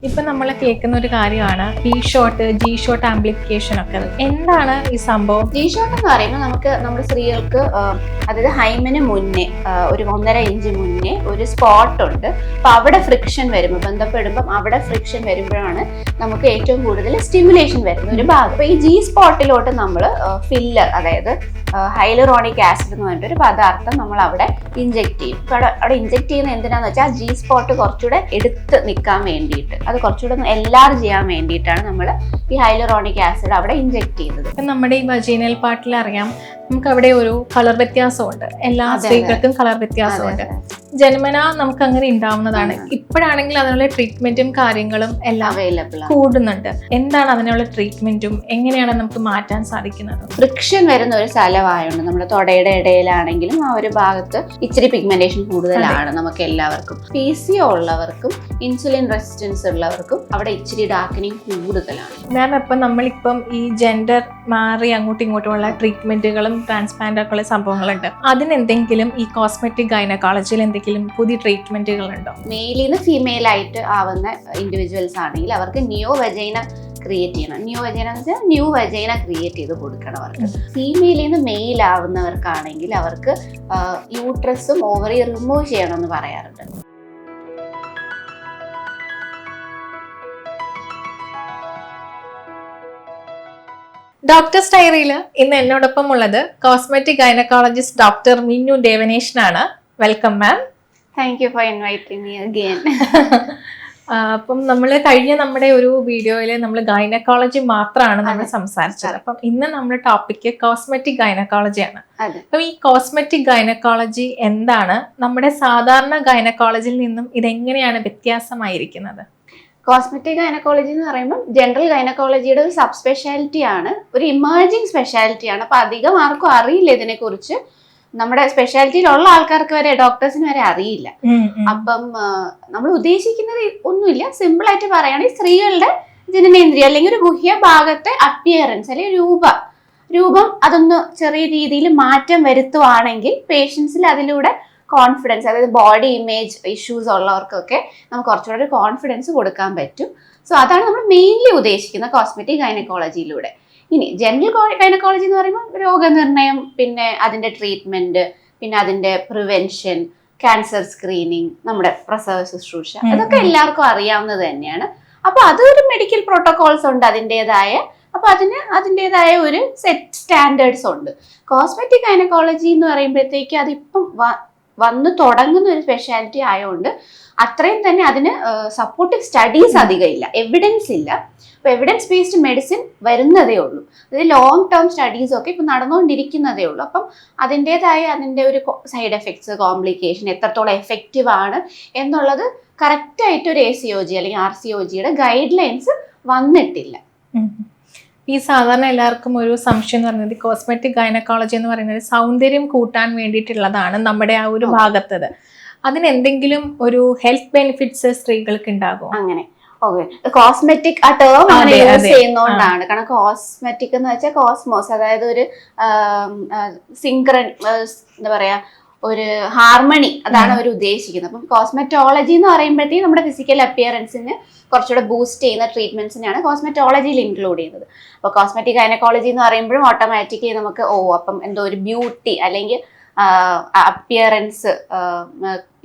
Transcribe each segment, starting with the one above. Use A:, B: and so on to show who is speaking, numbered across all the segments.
A: ഇപ്പൊ നമ്മൾ കേൾക്കുന്ന ഒരു കാര്യമാണ് P shot G shot amplification ഒക്കെ. എന്താണ് ഈ സംഭവം?
B: ജി ഷോട്ട് എന്ന് പറയുമ്പോൾ നമുക്ക് നമ്മുടെ സ്ത്രീകൾക്ക് അതായത് ഹൈമിന് മുന്നേ ഒരു 1.5 ഇഞ്ച് മുന്നേ ഒരു സ്പോട്ട് ഉണ്ട്. അപ്പൊ അവിടെ ഫ്രിക്ഷൻ വരുമ്പോൾ ബന്ധപ്പെടുമ്പം അവിടെ ഫ്രിക്ഷൻ വരുമ്പോഴാണ് നമുക്ക് ഏറ്റവും കൂടുതൽ സ്റ്റിമുലേഷൻ വരുന്ന ഒരു ഭാഗം. അപ്പൊ ഈ ജി സ്പോട്ടിലോട്ട് നമ്മൾ ഫില്ലർ, അതായത് ഹൈലറോണിക് ആസിഡ് എന്ന് പറഞ്ഞിട്ടൊരു പദാർത്ഥം നമ്മൾ അവിടെ ഇഞ്ചെക്ട് ചെയ്യും. അപ്പൊ അവിടെ ഇഞ്ചെക്ട് ചെയ്യുന്ന എന്തിനാന്ന് വെച്ചാൽ ജി സ്പോട്ട് കുറച്ചുകൂടെ എടുത്ത് നിൽക്കാൻ വേണ്ടിയിട്ട്, അത് കുറച്ചുകൂടെ എൻലാർജ് ചെയ്യാൻ വേണ്ടിയിട്ടാണ് നമ്മൾ ഈ ഹൈലറോണിക് ആസിഡ് അവിടെ ഇഞ്ചെക്ട് ചെയ്യുന്നത്.
A: നമ്മുടെ ഈ വജീനൽ പാർട്ടിൽ അറിയാം, നമുക്ക് അവിടെ ഒരു കളർ വ്യത്യാസമുണ്ട്. എല്ലാ സ്ത്രീകൾക്കും കളർ വ്യത്യാസമുണ്ട്. ജന്മന നമുക്ക് അങ്ങനെ ഉണ്ടാവുന്നതാണ്. ഇപ്പോഴാണെങ്കിൽ അതിനുള്ള ട്രീറ്റ്മെന്റും കാര്യങ്ങളും എല്ലാം
B: അവൈലബിൾ
A: കൂടുന്നുണ്ട്. എന്താണ് അതിനുള്ള ട്രീറ്റ്മെന്റും എങ്ങനെയാണ് നമുക്ക് മാറ്റാൻ സാധിക്കുന്നത്?
B: ഫ്രിക്ഷൻ വരുന്ന ഒരു സ്ഥലമായുണ്ട്. നമ്മുടെ തൊടയുടെ ഇടയിലാണെങ്കിലും ആ ഒരു ഭാഗത്ത് ഇച്ചിരി പിഗ്മെന്റേഷൻ കൂടുതലാണ് നമുക്ക് എല്ലാവർക്കും. PCO ഉള്ളവർക്കും ഇൻസുലിൻ റെസിസ്റ്റൻസ് ഉള്ളവർക്കും അവിടെ ഇച്ചിരി ഡാർക്കനിങ് കൂടുതലാണ്.
A: മാം, ഇപ്പം നമ്മളിപ്പം ഈ ജെൻഡർ മാറി അങ്ങോട്ടും ഇങ്ങോട്ടുമുള്ള ട്രീറ്റ്മെന്റുകളും ട്രാൻസ്പ്ലാന്റ് ഒക്കെ ഉള്ള സംഭവങ്ങളുണ്ട്. അതിനെന്തെങ്കിലും ഈ കോസ്മെറ്റിക് ഗൈനക്കോളജിയിൽ എന്തെങ്കിലും പുതിയ ട്രീറ്റ്മെന്റുകൾ ഉണ്ടോ?
B: മെയിലിൽ നിന്ന് ഫീമെയിൽ ആയിട്ട് ആവുന്ന ഇൻഡിവിജ്വൽസ് ആണെങ്കിൽ അവർക്ക് നിയോ വജൈന ക്രിയേറ്റ് ചെയ്യണം. ന്യൂ വജൈന എന്ന് വെച്ചാൽ ന്യൂ വജൈന ക്രിയേറ്റ് ചെയ്ത് കൊടുക്കണം അവർക്ക്. ഫീമെയിലിൽ നിന്ന് മെയിൽ ആവുന്നവർക്കാണെങ്കിൽ അവർക്ക് യൂട്രസും ഓവറി റിമൂവ് ചെയ്യണമെന്ന് പറയാറുണ്ട്.
A: ഡോക്ടർ ഡയറിയിൽ ഇന്ന് എന്നോടൊപ്പം ഉള്ളത് കോസ്മെറ്റിക് ഗൈനക്കോളജിസ്റ്റ് ഡോക്ടർ മിന്നു ദേവനേഷനാണ്. Welcome ma'am.
B: Thank you for inviting me again.
A: അപ്പം നമ്മൾ കഴിഞ്ഞ നമ്മുടെ ഒരു വീഡിയോയിൽ നമ്മൾ ഗൈനക്കോളജി മാത്രമാണ് നമ്മൾ സംസാരിച്ചത്. അപ്പം ഇന്ന് നമ്മുടെ ടോപ്പിക്ക് കോസ്മെറ്റിക് ഗൈനക്കോളജിയാണ്. അപ്പം ഈ കോസ്മെറ്റിക് ഗൈനക്കോളജി എന്താണ്? നമ്മുടെ സാധാരണ ഗൈനക്കോളജിയിൽ നിന്നും ഇതെങ്ങനെയാണ് വ്യത്യാസമായിരിക്കുന്നത്?
B: കോസ്മെറ്റിക് ഗൈനക്കോളജി എന്ന് പറയുമ്പോൾ ജനറൽ ഗൈനക്കോളജിയുടെ ഒരു സബ് സ്പെഷ്യാലിറ്റി ആണ്, ഒരു ഇമേർജിങ് സ്പെഷ്യാലിറ്റി ആണ്. അപ്പൊ അധികം ആർക്കും അറിയില്ല ഇതിനെക്കുറിച്ച്. നമ്മുടെ സ്പെഷ്യാലിറ്റിയിലുള്ള ആൾക്കാർക്ക് വരെ, ഡോക്ടേഴ്സിന് വരെ അറിയില്ല. അപ്പം നമ്മൾ ഉദ്ദേശിക്കുന്നത് ഒന്നുമില്ല, സിമ്പിൾ ആയിട്ട് പറയുകയാണെങ്കിൽ സ്ത്രീകളുടെ ജനനേന്ദ്രിയ അല്ലെങ്കിൽ ഒരു ഗുഹ്യ ഭാഗത്തെ അപ്പിയറൻസ് അല്ലെങ്കിൽ രൂപം അതൊന്ന് ചെറിയ രീതിയിൽ മാറ്റം വരുത്തുവാണെങ്കിൽ പേഷ്യൻസിൽ അതിലൂടെ കോൺഫിഡൻസ്, അതായത് ബോഡി ഇമേജ് ഇഷ്യൂസ് ഉള്ളവർക്കൊക്കെ നമുക്ക് കുറച്ചുകൂടെ ഒരു കോൺഫിഡൻസ് കൊടുക്കാൻ പറ്റും. സോ അതാണ് നമ്മൾ മെയിൻലി ഉദ്ദേശിക്കുന്നത് കോസ്മെറ്റിക് ഗൈനക്കോളജിയിലൂടെ. ഇനി ജനറൽ ഗൈനക്കോളജി എന്ന് പറയുമ്പോൾ രോഗനിർണയം, പിന്നെ അതിന്റെ ട്രീറ്റ്മെന്റ്, പിന്നെ അതിന്റെ പ്രിവെൻഷൻ, ക്യാൻസർ സ്ക്രീനിങ്, നമ്മുടെ പ്രസവ ശുശ്രൂഷ, അതൊക്കെ എല്ലാവർക്കും അറിയാവുന്നത് തന്നെയാണ്. അപ്പൊ അതൊരു മെഡിക്കൽ പ്രോട്ടോകോൾസ് ഉണ്ട് അതിൻ്റെതായ. അപ്പൊ അതിൻ്റെതായ ഒരു സെറ്റ് സ്റ്റാൻഡേർഡ്സ് ഉണ്ട്. കോസ്മെറ്റിക് ഗൈനക്കോളജി എന്ന് പറയുമ്പോഴത്തേക്ക് അതിപ്പം വന്ന് തുടങ്ങുന്ന ഒരു സ്പെഷ്യാലിറ്റി ആയതുകൊണ്ട് അത്രയും തന്നെ അതിന് സപ്പോർട്ടീവ് സ്റ്റഡീസ് അധികം ഇല്ല, എവിഡൻസ് ഇല്ല. അപ്പോൾ എവിഡൻസ് ബേസ്ഡ് മെഡിസിൻ വരുന്നതേ ഉള്ളൂ. അതായത് ലോങ് ടേം സ്റ്റഡീസ് ഒക്കെ ഇപ്പം നടന്നുകൊണ്ടിരിക്കുന്നതേ ഉള്ളൂ. അപ്പം അതിൻ്റെ ഒരു സൈഡ് എഫക്ട്സ്, കോംപ്ലിക്കേഷൻ എത്രത്തോളം എഫക്റ്റീവ് ആണ് എന്നുള്ളത് കറക്റ്റായിട്ട് ഒരു ACOG അല്ലെങ്കിൽ RCOGയുടെ ഗൈഡ് ലൈൻസ് വന്നിട്ടില്ല.
A: ഈ സാധാരണ എല്ലാവർക്കും ഒരു സംശയം എന്ന് പറയുന്നത് കോസ്മെറ്റിക് ഗൈനക്കോളജി എന്ന് പറയുന്നത് സൗന്ദര്യം കൂട്ടാൻ വേണ്ടിയിട്ടുള്ളതാണ് നമ്മുടെ ആ ഒരു ഭാഗത്തത്. അതിനെന്തെങ്കിലും ഒരു ഹെൽത്ത് ബെനിഫിറ്റ്സ് സ്ത്രീകൾക്ക് ഉണ്ടാകും?
B: അങ്ങനെ കോസ്മെറ്റിക് ആ ടേം അങ്ങനെ യൂസ് ചെയ്യുന്നോണ്ടാണ്. കാരണം കോസ്മെറ്റിക് എന്ന് വെച്ചാൽ കോസ്മോസ്, അതായത് ഒരു സിങ്ക്രൺ, എന്താ പറയാ, ഒരു ഹാർമണി, അതാണ് അവർ ഉദ്ദേശിക്കുന്നത്. അപ്പം കോസ്മെറ്റോളജി എന്ന് പറയുമ്പോഴത്തേക്കും നമ്മുടെ ഫിസിക്കൽ അപ്പിയറൻസിന് കുറച്ചുകൂടെ ബൂസ്റ്റ് ചെയ്യുന്ന ട്രീറ്റ്മെന്റ്സിനാണ് കോസ്മെറ്റോളജിയിൽ ഇൻക്ലൂഡ് ചെയ്യുന്നത്. അപ്പോൾ കോസ്മെറ്റിക് ഗൈനക്കോളജി എന്ന് പറയുമ്പോഴും ഓട്ടോമാറ്റിക്കലി നമുക്ക് അപ്പം എന്തോ ഒരു ബ്യൂട്ടി അല്ലെങ്കിൽ അപ്പിയറൻസ്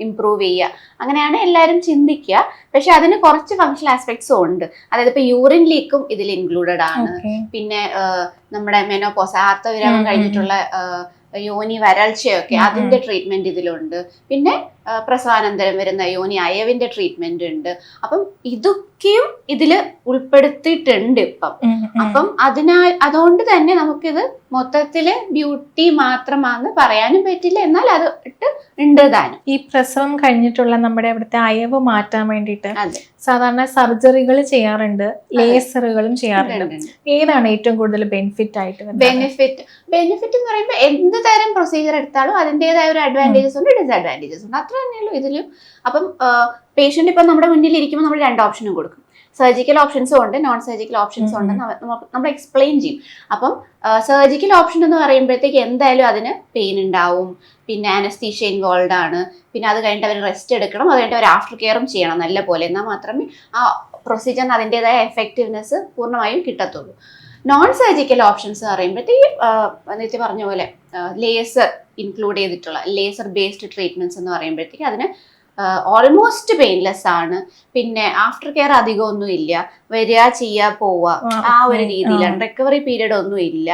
B: ഇംപ്രൂവ് ചെയ്യുക, അങ്ങനെയാണ് എല്ലാവരും ചിന്തിക്കുക. പക്ഷെ അതിന് കുറച്ച് ഫങ്ഷണൽ ആസ്പെക്ട്സും ഉണ്ട്. അതായത് ഇപ്പൊ യൂറിൻ ലീക്കും ഇതിൽ ഇൻക്ലൂഡഡ് ആണ്. പിന്നെ നമ്മുടെ മെനോപോസ്, ആർത്തവിരാമം കഴിഞ്ഞിട്ടുള്ള യോനി വരൾച്ചയൊക്കെ, അതിന്റെ ട്രീറ്റ്മെന്റ് ഇതിലുണ്ട്. പിന്നെ പ്രസവാനന്തരം വരുന്ന യോനി അയവിന്റെ ട്രീറ്റ്മെന്റ് ഉണ്ട്. അപ്പം ഇതൊക്കെയും ഇതില് ഉൾപ്പെടുത്തിയിട്ടുണ്ട് ഇപ്പം. അപ്പം അതുകൊണ്ട് തന്നെ നമുക്കിത് മൊത്തത്തില് ബ്യൂട്ടി മാത്രമാണെന്ന് പറയാനും പറ്റില്ല, എന്നാൽ അത് ഉണ്ട് താനും.
A: ഈ പ്രസവം കഴിഞ്ഞിട്ടുള്ള നമ്മുടെ അവിടുത്തെ അയവ് മാറ്റാൻ വേണ്ടിയിട്ട് സാധാരണ സർജറികൾ ചെയ്യാറുണ്ട്, ലേസറുകളും ചെയ്യാറുണ്ട്. ഏതാണ് ഏറ്റവും കൂടുതൽ ബെനിഫിറ്റ് ആയിട്ട്?
B: ബെനിഫിറ്റ് എന്ന് പറയുമ്പോൾ എന്ത് തരം പ്രൊസീജിയർ എടുത്താലും അതിൻ്റെതായ ഒരു അഡ്വാൻറ്റേജസ് ഉണ്ട്, ഡിസഡ്വാൻറ്റേജസ് ഉണ്ട്. അത്ര തന്നെയുള്ളൂ ഇതിലും. അപ്പം പേഷ്യന്റ് ഇപ്പം നമ്മുടെ മുന്നിൽ ഇരിക്കുമ്പോൾ നമ്മൾ 2 ഓപ്ഷനും കൊടുക്കും. സർജിക്കൽ ഓപ്ഷൻസും ഉണ്ട്, നോൺ സർജിക്കൽ ഓപ്ഷൻസും ഉണ്ടെന്ന് നമ്മൾ എക്സ്പ്ലെയിൻ ചെയ്യും. അപ്പം സർജിക്കൽ ഓപ്ഷൻ എന്ന് പറയുമ്പോഴത്തേക്ക് എന്തായാലും അതിന് പെയിൻ ഉണ്ടാവും, പിന്നെ അനസ്തീഷ്യ ഇൻവോൾവ് ആണ്, പിന്നെ അത് കഴിഞ്ഞിട്ട് അവർ റെസ്റ്റ് എടുക്കണം, അത് കഴിഞ്ഞിട്ട് അവർ ആഫ്റ്റർ കെയറും ചെയ്യണം നല്ല പോലെ, എന്നാൽ മാത്രമേ ആ പ്രൊസീജിയറിന് അതിൻ്റെതായ എഫക്റ്റീവ്നെസ് പൂർണ്ണമായും കിട്ടത്തുള്ളൂ. നോൺ സർജിക്കൽ ഓപ്ഷൻസ് എന്ന് പറയുമ്പോഴത്തേക്ക് നേരത്തെ പറഞ്ഞ പോലെ ലേസർ ഇൻക്ലൂഡ് ചെയ്തിട്ടുള്ള ലേസർ ബേസ്ഡ് ട്രീറ്റ്മെന്റ്സ് എന്ന് പറയുമ്പോഴത്തേക്ക് അതിന് ഓൾമോസ്റ്റ് പെയിൻലെസ് ആണ്. പിന്നെ ആഫ്റ്റർ കെയർ അധികമൊന്നും ഇല്ല, വരിക ചെയ്യുക പോവുക ആ ഒരു രീതിയിലാണ്, റിക്കവറി പീരീഡ് ഒന്നും ഇല്ല.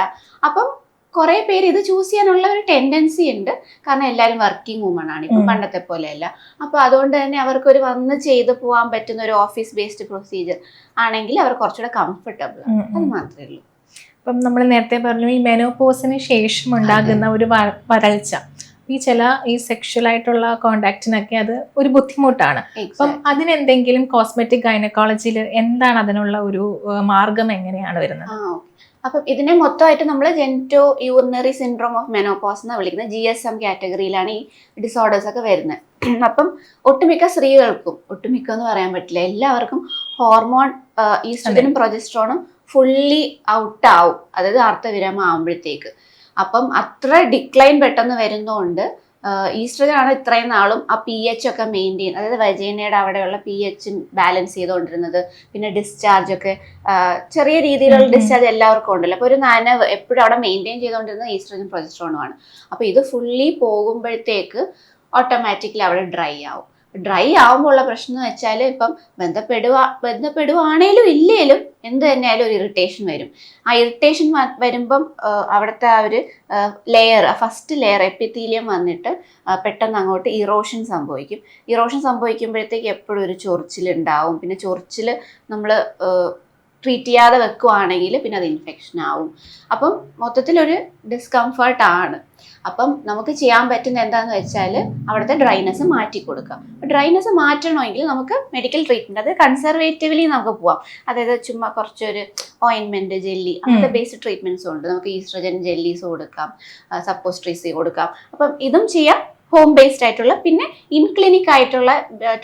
B: അപ്പം കുറെ പേര് ഇത് ചൂസ് ചെയ്യാനുള്ള ഒരു ടെൻഡൻസി ഉണ്ട്, കാരണം എല്ലാവരും വർക്കിംഗ് വുമൺ ആണ്, ഇപ്പം പണ്ടത്തെ പോലെയല്ല. അപ്പൊ അതുകൊണ്ട് തന്നെ അവർക്കൊരു വന്ന് ചെയ്ത് പോകാൻ പറ്റുന്ന ഒരു ഓഫീസ് ബേസ്ഡ് പ്രൊസീജിയർ ആണെങ്കിൽ അവർ കുറച്ചുകൂടെ കംഫർട്ടബിൾ ആണ്. അത് മാത്രമേ ഉള്ളൂ.
A: ഇപ്പം നമ്മൾ നേരത്തെ പറഞ്ഞു ഈ മെനോപോസിന് ശേഷം ഉണ്ടാകുന്ന ഒരു വരൾച്ച, ഈ സെക്ഷൽ ആയിട്ടുള്ള കോണ്ടാക്റ്റിനൊക്കെ അത് ഒരു ബുദ്ധിമുട്ടാണ്. അപ്പം അതിനെന്തെങ്കിലും കോസ്മെറ്റിക് ഗൈനക്കോളജിയിൽ എന്താണ് അതിനുള്ള ഒരു മാർഗം എങ്ങനെയാണ് വരുന്നത്?
B: അപ്പം ഇതിനെ മൊത്തമായിട്ട് നമ്മൾ genito urinary syndrome of menopause എന്നാണ് വിളിക്കുന്നത്. GSM കാറ്റഗറിയിലാണ് ഈ ഡിസോർഡേഴ്സ് ഒക്കെ വരുന്നത്. അപ്പം ഒട്ടുമിക്ക സ്ത്രീകൾക്കും, ഒട്ടുമിക്ക എന്ന് പറയാൻ പറ്റില്ല, എല്ലാവർക്കും ഹോർമോൺ ഈസ്ട്രജനും പ്രൊജസ്ട്രോണും ഫുള്ളി ഔട്ടാവും, അതായത് ആർത്തവിരാമം ആകുമ്പോഴത്തേക്ക്. അപ്പം അത്ര ഡിക്ലൈൻ പെട്ടെന്ന് വരുന്നതുകൊണ്ട് ഈസ്ട്രജൻ ആണ് ഇത്രയും നാളും ആ pH ഒക്കെ മെയിൻറ്റെയിൻ, അതായത് വജൈനയുടെ അവിടെയുള്ള pH ബാലൻസ് ചെയ്തുകൊണ്ടിരുന്നത്. പിന്നെ ഡിസ്ചാർജ് ഒക്കെ ചെറിയ രീതിയിലുള്ള ഡിസ്ചാർജ് എല്ലാവർക്കും ഉണ്ടല്ലോ. അപ്പോൾ ഒരു നനവ് എപ്പോഴും അവിടെ മെയിൻറ്റെയിൻ ചെയ്തുകൊണ്ടിരുന്നത് ഈസ്ട്രജൻ പ്രൊജസ്ട്രോണുമാണ്. അപ്പോൾ ഇത് ഫുള്ളി പോകുമ്പോഴത്തേക്ക് ഓട്ടോമാറ്റിക്കലി അവിടെ ഡ്രൈ ആവും. ഡ്രൈ ആവുമ്പോൾ ഉള്ള പ്രശ്നം എന്ന് വെച്ചാൽ ഇപ്പം ബന്ധപ്പെടുവാണേലും ഇല്ലേലും എന്ത് തന്നെയായാലും ഒരു ഇറിറ്റേഷൻ വരും. ആ ഇറിറ്റേഷൻ വരുമ്പം അവിടുത്തെ ആ ഒരു ലെയർ, ഫസ്റ്റ് ലെയർ എപ്പിത്തീലിയം വന്നിട്ട് പെട്ടെന്ന് അങ്ങോട്ട് ഇറോഷൻ സംഭവിക്കും. ഇറോഷൻ സംഭവിക്കുമ്പോഴത്തേക്ക് എപ്പോഴും ഒരു ചൊറിച്ചിലുണ്ടാവും. പിന്നെ ചൊറിച്ചിൽ നമ്മൾ ട്രീറ്റ് ചെയ്യാതെ വെക്കുവാണെങ്കിൽ പിന്നെ അത് ഇൻഫെക്ഷൻ ആവും. അപ്പം മൊത്തത്തിലൊരു ഡിസ്കംഫർട്ട് ആണ്. അപ്പം നമുക്ക് ചെയ്യാൻ പറ്റുന്ന എന്താണെന്ന് വെച്ചാൽ അവിടുത്തെ ഡ്രൈനെസ് മാറ്റി കൊടുക്കാം. ഡ്രൈനെസ് മാറ്റണമെങ്കിൽ നമുക്ക് മെഡിക്കൽ ട്രീറ്റ്മെൻറ്റ്, അത് കൺസർവേറ്റീവ്ലി നമുക്ക് പോവാം. അതായത് ചുമ്മാ കുറച്ചൊരു ഓയിൻമെൻറ്റ്, ജെല്ലി, അങ്ങനത്തെ ബേസ്ഡ് ട്രീറ്റ്മെൻറ്റ്സും ഉണ്ട്. നമുക്ക് ഈസ്ട്രജൻ ജെല്ലീസ് കൊടുക്കാം, സപ്പോസ്ട്രീസി കൊടുക്കാം. അപ്പം ഇതും ചെയ്യാം, ഹോം ബേസ്ഡ് ആയിട്ടുള്ള. പിന്നെ ഇൻക്ലിനിക് ആയിട്ടുള്ള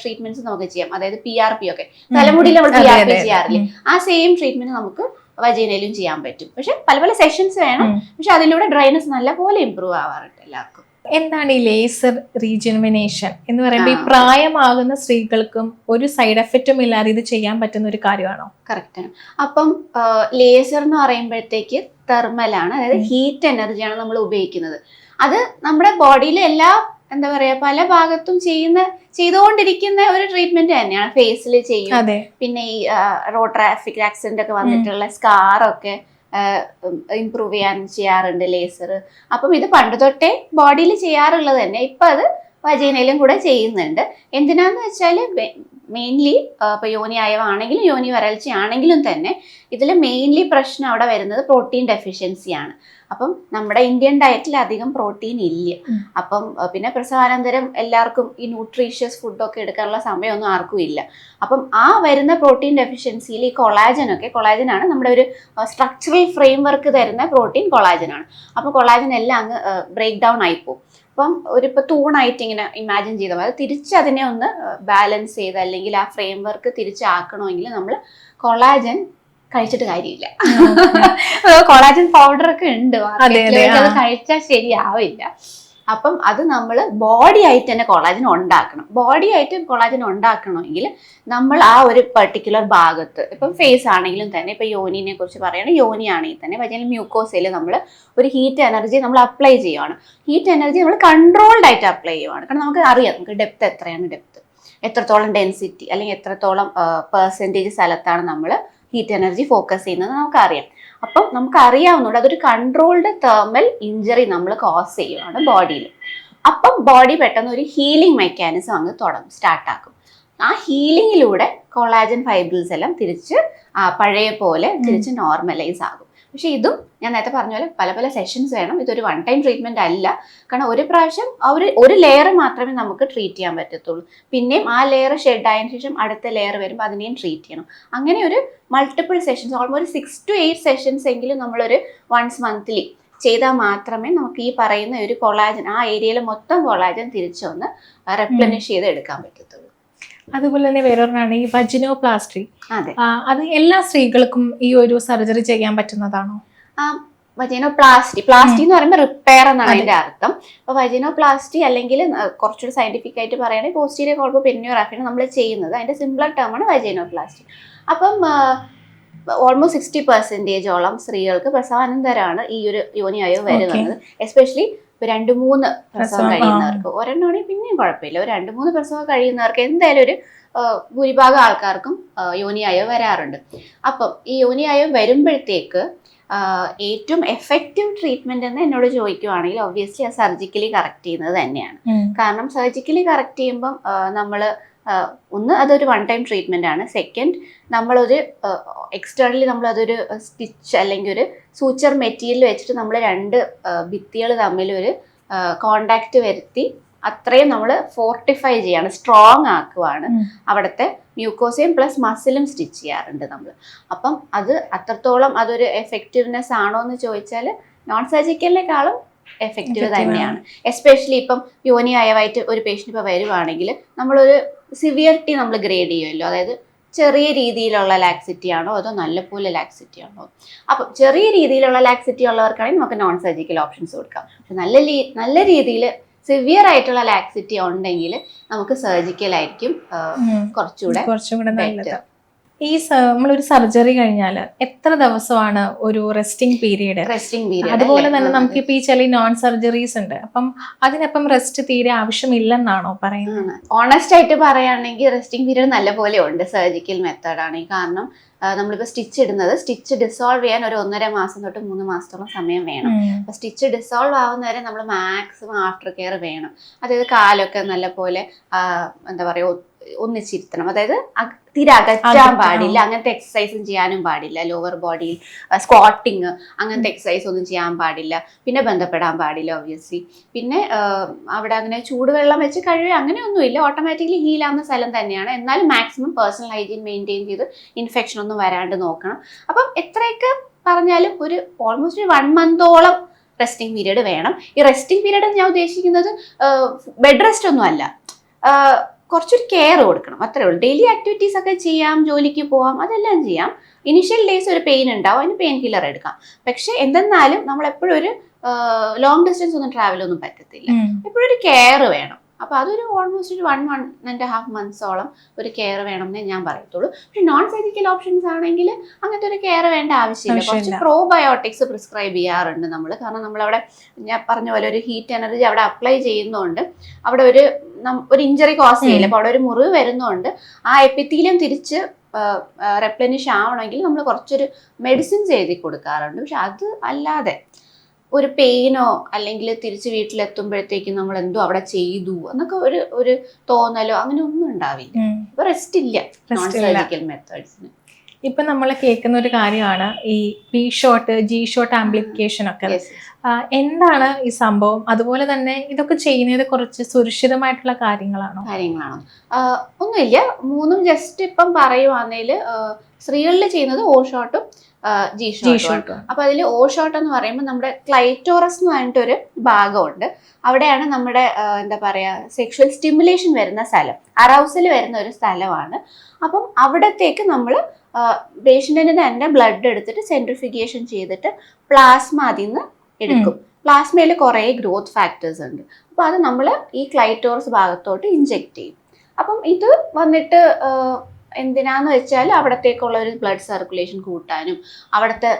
B: ട്രീറ്റ്മെന്റ്സ് നമുക്ക് ചെയ്യാം. അതായത് PRP ഒക്കെ, തലമുടിയിൽ നമ്മൾ PRP ചെയ്യാറില്ലേ, ആ സെയിം ട്രീറ്റ്മെന്റ് നമുക്ക് വജൈനയിലും ചെയ്യാൻ പറ്റും. പക്ഷെ പല പല സെഷൻസ് വേണം. പക്ഷെ അതിലൂടെ ഡ്രൈനസ് നല്ലപോലെ ഇമ്പ്രൂവ് ആവാറുണ്ട് എല്ലാവർക്കും.
A: എന്താണ് ഈ ലേസർ റീജുവനേഷൻ എന്ന് പറയുമ്പോൾ ഈ പ്രായമാകുന്ന സ്ത്രീകൾക്കും ഒരു സൈഡ് എഫക്റ്റും ഇല്ലാതെ ഇത് ചെയ്യാൻ പറ്റുന്ന ഒരു കാര്യമാണോ?
B: കറക്റ്റ് ആണ്. അപ്പം ലേസർ എന്ന് പറയുമ്പോഴത്തേക്ക് തെർമലാണ്, അതായത് ഹീറ്റ് എനർജിയാണ് നമ്മൾ ഉപയോഗിക്കുന്നത്. അത് നമ്മുടെ ബോഡിയിലെ എല്ലാ എന്താ പറയാ പല ഭാഗത്തും ചെയ്തുകൊണ്ടിരിക്കുന്ന ഒരു ട്രീറ്റ്മെന്റ് തന്നെയാണ്. ഫേസിൽ ചെയ്യും, പിന്നെ ഈ റോഡ് ട്രാഫിക് ആക്സിഡന്റ് ഒക്കെ വന്നിട്ടുള്ള സ്കാറൊക്കെ ഇംപ്രൂവ് ചെയ്യാറുണ്ട് ലേസർ. അപ്പം ഇത് പണ്ട് തൊട്ടേ ബോഡിയിൽ ചെയ്യാറുള്ളത് തന്നെ, ഇപ്പൊ അത് വജൈനയിലും കൂടെ ചെയ്യുന്നുണ്ട്. എന്തിനാന്ന് വെച്ചാൽ മെയിൻലി ഇപ്പൊ യോനി അയവാണെങ്കിലും യോനി വരൾച്ച ആണെങ്കിലും തന്നെ ഇതിൽ മെയിൻലി പ്രശ്നം അവിടെ വരുന്നത് പ്രോട്ടീൻ ഡെഫിഷ്യൻസിയാണ്. അപ്പം നമ്മുടെ ഇന്ത്യൻ ഡയറ്റിൽ അധികം പ്രോട്ടീൻ ഇല്ല. അപ്പം പിന്നെ പ്രസവാനന്തരം എല്ലാവർക്കും ഈ ന്യൂട്രീഷ്യസ് ഫുഡൊക്കെ എടുക്കാനുള്ള സമയമൊന്നും ആർക്കും ഇല്ല. അപ്പം ആ വരുന്ന പ്രോട്ടീൻ ഡെഫിഷ്യൻസിയിൽ ഈ കൊളാജനാണ് നമ്മുടെ ഒരു സ്ട്രക്ചറൽ ഫ്രെയിം വർക്ക് തരുന്ന പ്രോട്ടീൻ കൊളാജനാണ്. അപ്പോൾ കൊളാജൻ എല്ലാം അങ്ങ് ബ്രേക്ക് ഡൗൺ ആയിപ്പോവും. അപ്പം ഇപ്പോൾ തൂണായിട്ട് ഇങ്ങനെ ഇമാജിൻ ചെയ്താൽ മതി. തിരിച്ച് അതിനെ ഒന്ന് ബാലൻസ് ചെയ്ത് അല്ലെങ്കിൽ ആ ഫ്രെയിം വർക്ക് തിരിച്ചാക്കണമെങ്കിൽ നമ്മൾ കൊളാജൻ കഴിച്ചിട്ട് കാര്യമില്ല. കൊളാജൻ പൗഡർ ഒക്കെ ഉണ്ട്, അത് കഴിച്ചാൽ ശരിയാവില്ല. അപ്പം അത് നമ്മൾ ബോഡി ആയിട്ട് തന്നെ കൊളാജൻ ഉണ്ടാക്കണം. ബോഡി ആയിട്ട് കൊളാജൻ ഉണ്ടാക്കണമെങ്കിൽ നമ്മൾ ആ ഒരു പെർട്ടിക്കുലർ ഭാഗത്ത്, ഇപ്പം ഫേസ് ആണെങ്കിലും തന്നെ, ഇപ്പം യോനിനെ കുറിച്ച് പറയുകയാണെങ്കിൽ യോനി ആണെങ്കിൽ തന്നെ വജൈനൽ മ്യൂക്കോസയിൽ നമ്മൾ ഒരു ഹീറ്റ് എനർജി നമ്മൾ അപ്ലൈ ചെയ്യുവാണ്. ഹീറ്റ് എനർജി നമ്മൾ കൺട്രോൾഡ് ആയിട്ട് അപ്ലൈ ചെയ്യുവാണ്. കാരണം നമുക്ക് അറിയാം നമുക്ക് ഡെപ്ത് എത്രയാണ്, എത്രത്തോളം ഡെൻസിറ്റി അല്ലെങ്കിൽ എത്രത്തോളം പെർസെൻറ്റേജ് സ്ഥലത്താണ് നമ്മൾ ഹീറ്റ് എനർജി ഫോക്കസ് ചെയ്യുന്നത് നമുക്കറിയാം. അപ്പം നമുക്കറിയാവുന്നുണ്ട് അതൊരു കൺട്രോൾഡ് തെർമൽ ഇഞ്ചറി നമ്മൾ കോസ് ചെയ്യുവാണ് ബോഡിയിൽ. അപ്പം ബോഡി പെട്ടെന്ന് ഒരു ഹീലിംഗ് മെക്കാനിസം അങ്ങ് സ്റ്റാർട്ടാക്കും. ആ ഹീലിങ്ങിലൂടെ കൊളാജൻ ഫൈബ്രിൽസ് എല്ലാം തിരിച്ച് പഴയ പോലെ തിരിച്ച് നോർമലൈസ് ആകും. പക്ഷെ ഇതും ഞാൻ നേരത്തെ പറഞ്ഞ പോലെ പല പല സെഷൻസ് വേണം. ഇതൊരു വൺ ടൈം ട്രീറ്റ്മെന്റ് അല്ല. കാരണം ഒരു പ്രാവശ്യം ഒരു ലെയർ മാത്രമേ നമുക്ക് ട്രീറ്റ് ചെയ്യാൻ പറ്റത്തുള്ളൂ. പിന്നെയും ആ ലെയർ ഷെഡ് ആയതിനു ശേഷം അടുത്ത ലെയർ വരുമ്പോൾ അതിനെയും ട്രീറ്റ് ചെയ്യണം. അങ്ങനെ ഒരു multiple sessions, almost 6 to 8 sessions എങ്കിലും നമ്മളൊരു വൺസ് മന്ത്ലി ചെയ്താൽ മാത്രമേ നമുക്ക് ഈ പറയുന്ന ഒരു കൊളാജൻ, ആ ഏരിയയിൽ മൊത്തം കൊളാജൻ തിരിച്ചൊന്ന് റെപ്ലനിഷ് ചെയ്ത് എടുക്കാൻ പറ്റത്തുള്ളൂ.
A: അതുപോലെ തന്നെ വേറൊരെണ്ണമാണ് ഈ വജിനോപ്ലാസ്റ്റി.
B: അതെ,
A: അത് എല്ലാ സ്ത്രീകൾക്കും ഈ ഒരു സർജറി ചെയ്യാൻ പറ്റുന്നതാണോ?
B: വജൈനോപ്ലാസ്റ്റി എന്ന് പറയുമ്പോൾ റിപ്പയർ എന്നാണ് അതിന്റെ അർത്ഥം. അപ്പൊ വജൈനോപ്ലാസ്റ്റി അല്ലെങ്കിൽ കുറച്ചുകൂടി സയന്റിഫിക് ആയിട്ട് പറയുകയാണെങ്കിൽ പോസ്റ്റീരിയർ കോൾബോ പെരിനിയോഗ്രാഫിയാണ് നമ്മൾ ചെയ്യുന്നത്. അതിന്റെ സിംപ്ലർ ടേം ആണ് വജൈനോപ്ലാസ്റ്റി. അപ്പം ഓൾമോസ്റ്റ് 60% സ്ത്രീകൾക്ക് പ്രസവാനന്തരമാണ് ഈ ഒരു യോനിയായോ വരുന്നത്. എസ്പെഷ്യലി 2-3 പ്രസവം കഴിയുന്നവർക്ക്, ഒരെണ്ണമാണെങ്കിൽ പിന്നെയും കുഴപ്പമില്ല, ഒരു 2-3 പ്രസവം കഴിയുന്നവർക്ക് എന്തായാലും ഒരു ഭൂരിഭാഗം ആൾക്കാർക്കും യോനിയായോ വരാറുണ്ട്. അപ്പം ഈ യോനിയായോ വരുമ്പോഴത്തേക്ക് ഏറ്റവും എഫക്റ്റീവ് ട്രീറ്റ്മെന്റ് എന്ന് എന്നോട് ചോദിക്കുവാണെങ്കിൽ ഒബ്വിയസ്ലി അത് സർജിക്കലി കറക്റ്റ് ചെയ്യുന്നത് തന്നെയാണ്. കാരണം സർജിക്കലി കറക്റ്റ് ചെയ്യുമ്പം ഒന്ന് അതൊരു 1 ടൈം ട്രീറ്റ്മെന്റ് ആണ്. സെക്കൻഡ്, നമ്മളൊരു എക്സ്റ്റേണലി നമ്മളതൊരു സ്റ്റിച്ച് അല്ലെങ്കിൽ ഒരു സൂച്ചർ മെറ്റീരിയൽ വെച്ചിട്ട് നമ്മൾ 2 ഭിത്തികൾ തമ്മിൽ ഒരു കോണ്ടാക്ട് വരുത്തി അത്രയും നമ്മൾ ഫോർട്ടിഫൈ ചെയ്യാണ്, സ്ട്രോങ് ആക്കുവാണ്. അവിടുത്തെ മ്യൂക്കോസയും പ്ലസ് മസിലും സ്റ്റിച്ച് ചെയ്യാറുണ്ട് നമ്മൾ. അപ്പം അത് അത്രത്തോളം അതൊരു എഫക്റ്റീവ്നെസ് ആണോ എന്ന് ചോദിച്ചാൽ നോൺ സർജിക്കലിനേക്കാളും എഫക്റ്റീവ് തന്നെയാണ്. എസ്പെഷ്യലി ഇപ്പം യോനിയായവായിട്ട് ഒരു പേഷ്യൻ്റ് ഇപ്പോൾ വരുവാണെങ്കിൽ നമ്മളൊരു സിവിയറിറ്റി നമ്മൾ ഗ്രേഡ് ചെയ്യുമല്ലോ, അതായത് ചെറിയ രീതിയിലുള്ള ലാക്സിറ്റി ആണോ അതോ നല്ലപോലെ ലാക്സിറ്റി ആണോ. അപ്പം ചെറിയ രീതിയിലുള്ള ലാക്സിറ്റി ഉള്ളവർക്കാണെങ്കിൽ നമുക്ക് നോൺ സർജിക്കൽ ഓപ്ഷൻസ് കൊടുക്കാം. പക്ഷെ നല്ല രീതിയിൽ സിവിയർ ആയിട്ടുള്ള ലാക്സിറ്റി ഉണ്ടെങ്കിൽ നമുക്ക് സർജിക്കൽ ആയിരിക്കും കുറച്ചുകൂടെ
A: നല്ലത്. ഈ നമ്മളൊരു സർജറി കഴിഞ്ഞാൽ എത്ര ദിവസമാണ് ഒരു റെസ്റ്റിംഗ് പീരീഡ്? അതുപോലെ തന്നെ നമുക്ക് ഇപ്പൊ ഈ ചില നോൺ സർജറീസ് ഉണ്ട്, അപ്പം അതിനപ്പം റെസ്റ്റ് തീരെ ആവശ്യമില്ലെന്നാണോ പറയുന്നത്?
B: ഓണസ്റ്റ് ആയിട്ട് പറയുകയാണെങ്കിൽ റെസ്റ്റിംഗ് പീരീഡ് നല്ലപോലെ ഉണ്ട് സർജിക്കൽ മെത്തേഡ് ആണെങ്കിൽ. കാരണം നമ്മളിപ്പോൾ സ്റ്റിച്ച് ഡിസോൾവ് ചെയ്യാൻ ഒരു 1.5 മാസം തൊട്ട് 3 മാസത്തോളം സമയം വേണം. അപ്പൊ സ്റ്റിച്ച് ഡിസോൾവ് ആവുന്നവരെ നമ്മൾ മാക്സിമം ആഫ്റ്റർ കെയർ വേണം. അതായത് കാലൊക്കെ നല്ലപോലെ എന്താ പറയുക ഒന്നിച്ചിരുത്തണം, അതായത് തീരെ അകറ്റാൻ പാടില്ല, അങ്ങനത്തെ എക്സസൈസും ചെയ്യാനും പാടില്ല. ലോവർ ബോഡിയിൽ സ്ക്വാട്ടിങ് അങ്ങനത്തെ എക്സസൈസ് ഒന്നും ചെയ്യാൻ പാടില്ല. പിന്നെ ബന്ധപ്പെടാൻ പാടില്ല ഒബ്വിയസ്ലി. പിന്നെ അവിടെ അങ്ങനെ ചൂടുവെള്ളം വെച്ച് കഴുകുക അങ്ങനെയൊന്നുമില്ല, ഓട്ടോമാറ്റിക്കലി ഹീലാവുന്ന സ്ഥലം തന്നെയാണ്. എന്നാലും മാക്സിമം പേഴ്സണൽ ഹൈജീൻ മെയിൻറ്റെയിൻ ചെയ്ത് ഇൻഫെക്ഷൻ ഒന്നും വരാണ്ട് നോക്കണം. അപ്പം എത്രയൊക്കെ പറഞ്ഞാലും ഒരു ഓൾമോസ്റ്റ് 1 മന്തോളം റെസ്റ്റിംഗ് പീരീഡ് വേണം. ഈ റെസ്റ്റിംഗ് പീരീഡ് ഞാൻ ഉദ്ദേശിക്കുന്നത് ബെഡ് റെസ്റ്റ് ഒന്നും അല്ല, കുറച്ചൊരു കെയർ കൊടുക്കണം, അത്രേ ഉള്ളൂ. ഡെയിലി ആക്ടിവിറ്റീസ് ഒക്കെ ചെയ്യാം, ജോലിക്ക് പോവാം, അതെല്ലാം ചെയ്യാം. ഇനിഷ്യൽ ഡേയ്സ് ഒരു പെയിൻ ഉണ്ടാവും, അതിന് പെയിൻ കില്ലർ എടുക്കാം. പക്ഷെ എന്തെന്നാലും നമ്മൾ എപ്പോഴും ഒരു ലോങ് ഡിസ്റ്റൻസ് ഒന്നും ട്രാവൽ ഒന്നും പറ്റത്തില്ല, എപ്പോഴും ഒരു കെയർ വേണം. അപ്പൊ അതൊരു ഓൾമോസ്റ്റ് ഒരു 1.5 മന്ത്സോളം ഒരു കെയർ വേണം എന്നേ ഞാൻ പറയത്തുള്ളൂ. പക്ഷെ നോൺ സർജിക്കൽ ഓപ്ഷൻസ് ആണെങ്കിൽ അങ്ങനത്തെ ഒരു കെയർ വേണ്ട ആവശ്യമില്ല. കുറച്ച് പ്രോബയോട്ടിക്സ് പ്രിസ്ക്രൈബ് ചെയ്യാറുണ്ട് നമ്മൾ. കാരണം നമ്മളവിടെ ഞാൻ പറഞ്ഞ പോലെ ഒരു ഹീറ്റ് എനർജി അവിടെ അപ്ലൈ ചെയ്യുന്നതുകൊണ്ട് അവിടെ ഒരു ഇഞ്ചറി കോസ് ചെയ്യില്ല. അപ്പൊ അവിടെ ഒരു മുറിവ് വരുന്നതുകൊണ്ട് ആ എപ്പിത്തീലിയം തിരിച്ച് റെപ്ലനിഷ് ആവണമെങ്കിൽ നമ്മൾ കുറച്ചൊരു മെഡിസിൻസ് എഴുതി കൊടുക്കാറുണ്ട്. പക്ഷെ അത് അല്ലാതെ ഒരു പെയിനോ അല്ലെങ്കിൽ തിരിച്ച് വീട്ടിലെത്തുമ്പോഴത്തേക്കും നമ്മൾ എന്തോ അവിടെ ചെയ്തു എന്നൊക്കെ ഒരു തോന്നലോ അങ്ങനെ ഒന്നും ഉണ്ടാവില്ല. ഇപ്പൊ റെസ്റ്റ് ഇല്ല നോൺ സർജിക്കൽ മെത്തേഡ്സിന്.
A: ഇപ്പൊ നമ്മൾ കേൾക്കുന്ന ഒരു കാര്യമാണ് ഈ P shot G shot amplification ഒക്കെ. എന്താണ് ഈ സംഭവം? അതുപോലെ തന്നെ ഇതൊക്കെ ചെയ്യുന്നത് കുറച്ച് സുരക്ഷിതമായിട്ടുള്ള കാര്യങ്ങളാണോ?
B: ഒന്നുമില്ല, 3 ജസ്റ്റ് ഇപ്പം പറയുവാണെങ്കിൽ സ്ത്രീകളിൽ ചെയ്യുന്നത് ഓ ഷോട്ടും ജി ഷോട്ടും. അപ്പൊ അതിൽ ഓ ഷോട്ട് എന്ന് പറയുമ്പോൾ നമ്മുടെ ക്ലൈറ്റോറസ് എന്ന് പറഞ്ഞിട്ടൊരു ഭാഗമുണ്ട്. അവിടെയാണ് നമ്മുടെ എന്താ പറയാ സെക്ഷുവൽ സ്റ്റിമുലേഷൻ വരുന്ന സ്ഥലം, അറൗസൽ വരുന്ന ഒരു സ്ഥലമാണ്. അപ്പം അവിടത്തേക്ക് നമ്മൾ പേഷ്യന്റിന് തന്നെ ബ്ലഡ് എടുത്തിട്ട് സെൻട്രിഫിക്കേഷൻ ചെയ്തിട്ട് പ്ലാസ്മ അതിൽ നിന്ന് എടുക്കും. പ്ലാസ്മയിൽ കുറേ ഗ്രോത്ത് ഫാക്ടേഴ്സ് ഉണ്ട്. അപ്പൊ അത് നമ്മൾ ഈ ക്ലൈറ്റോറസ് ഭാഗത്തോട്ട് ഇഞ്ചെക്ട് ചെയ്യും. അപ്പം ഇത് വന്നിട്ട് എന്തിനാന്ന് വെച്ചാൽ അവിടത്തേക്കുള്ള ഒരു ബ്ലഡ് സർക്കുലേഷൻ കൂട്ടാനും അവിടുത്തെ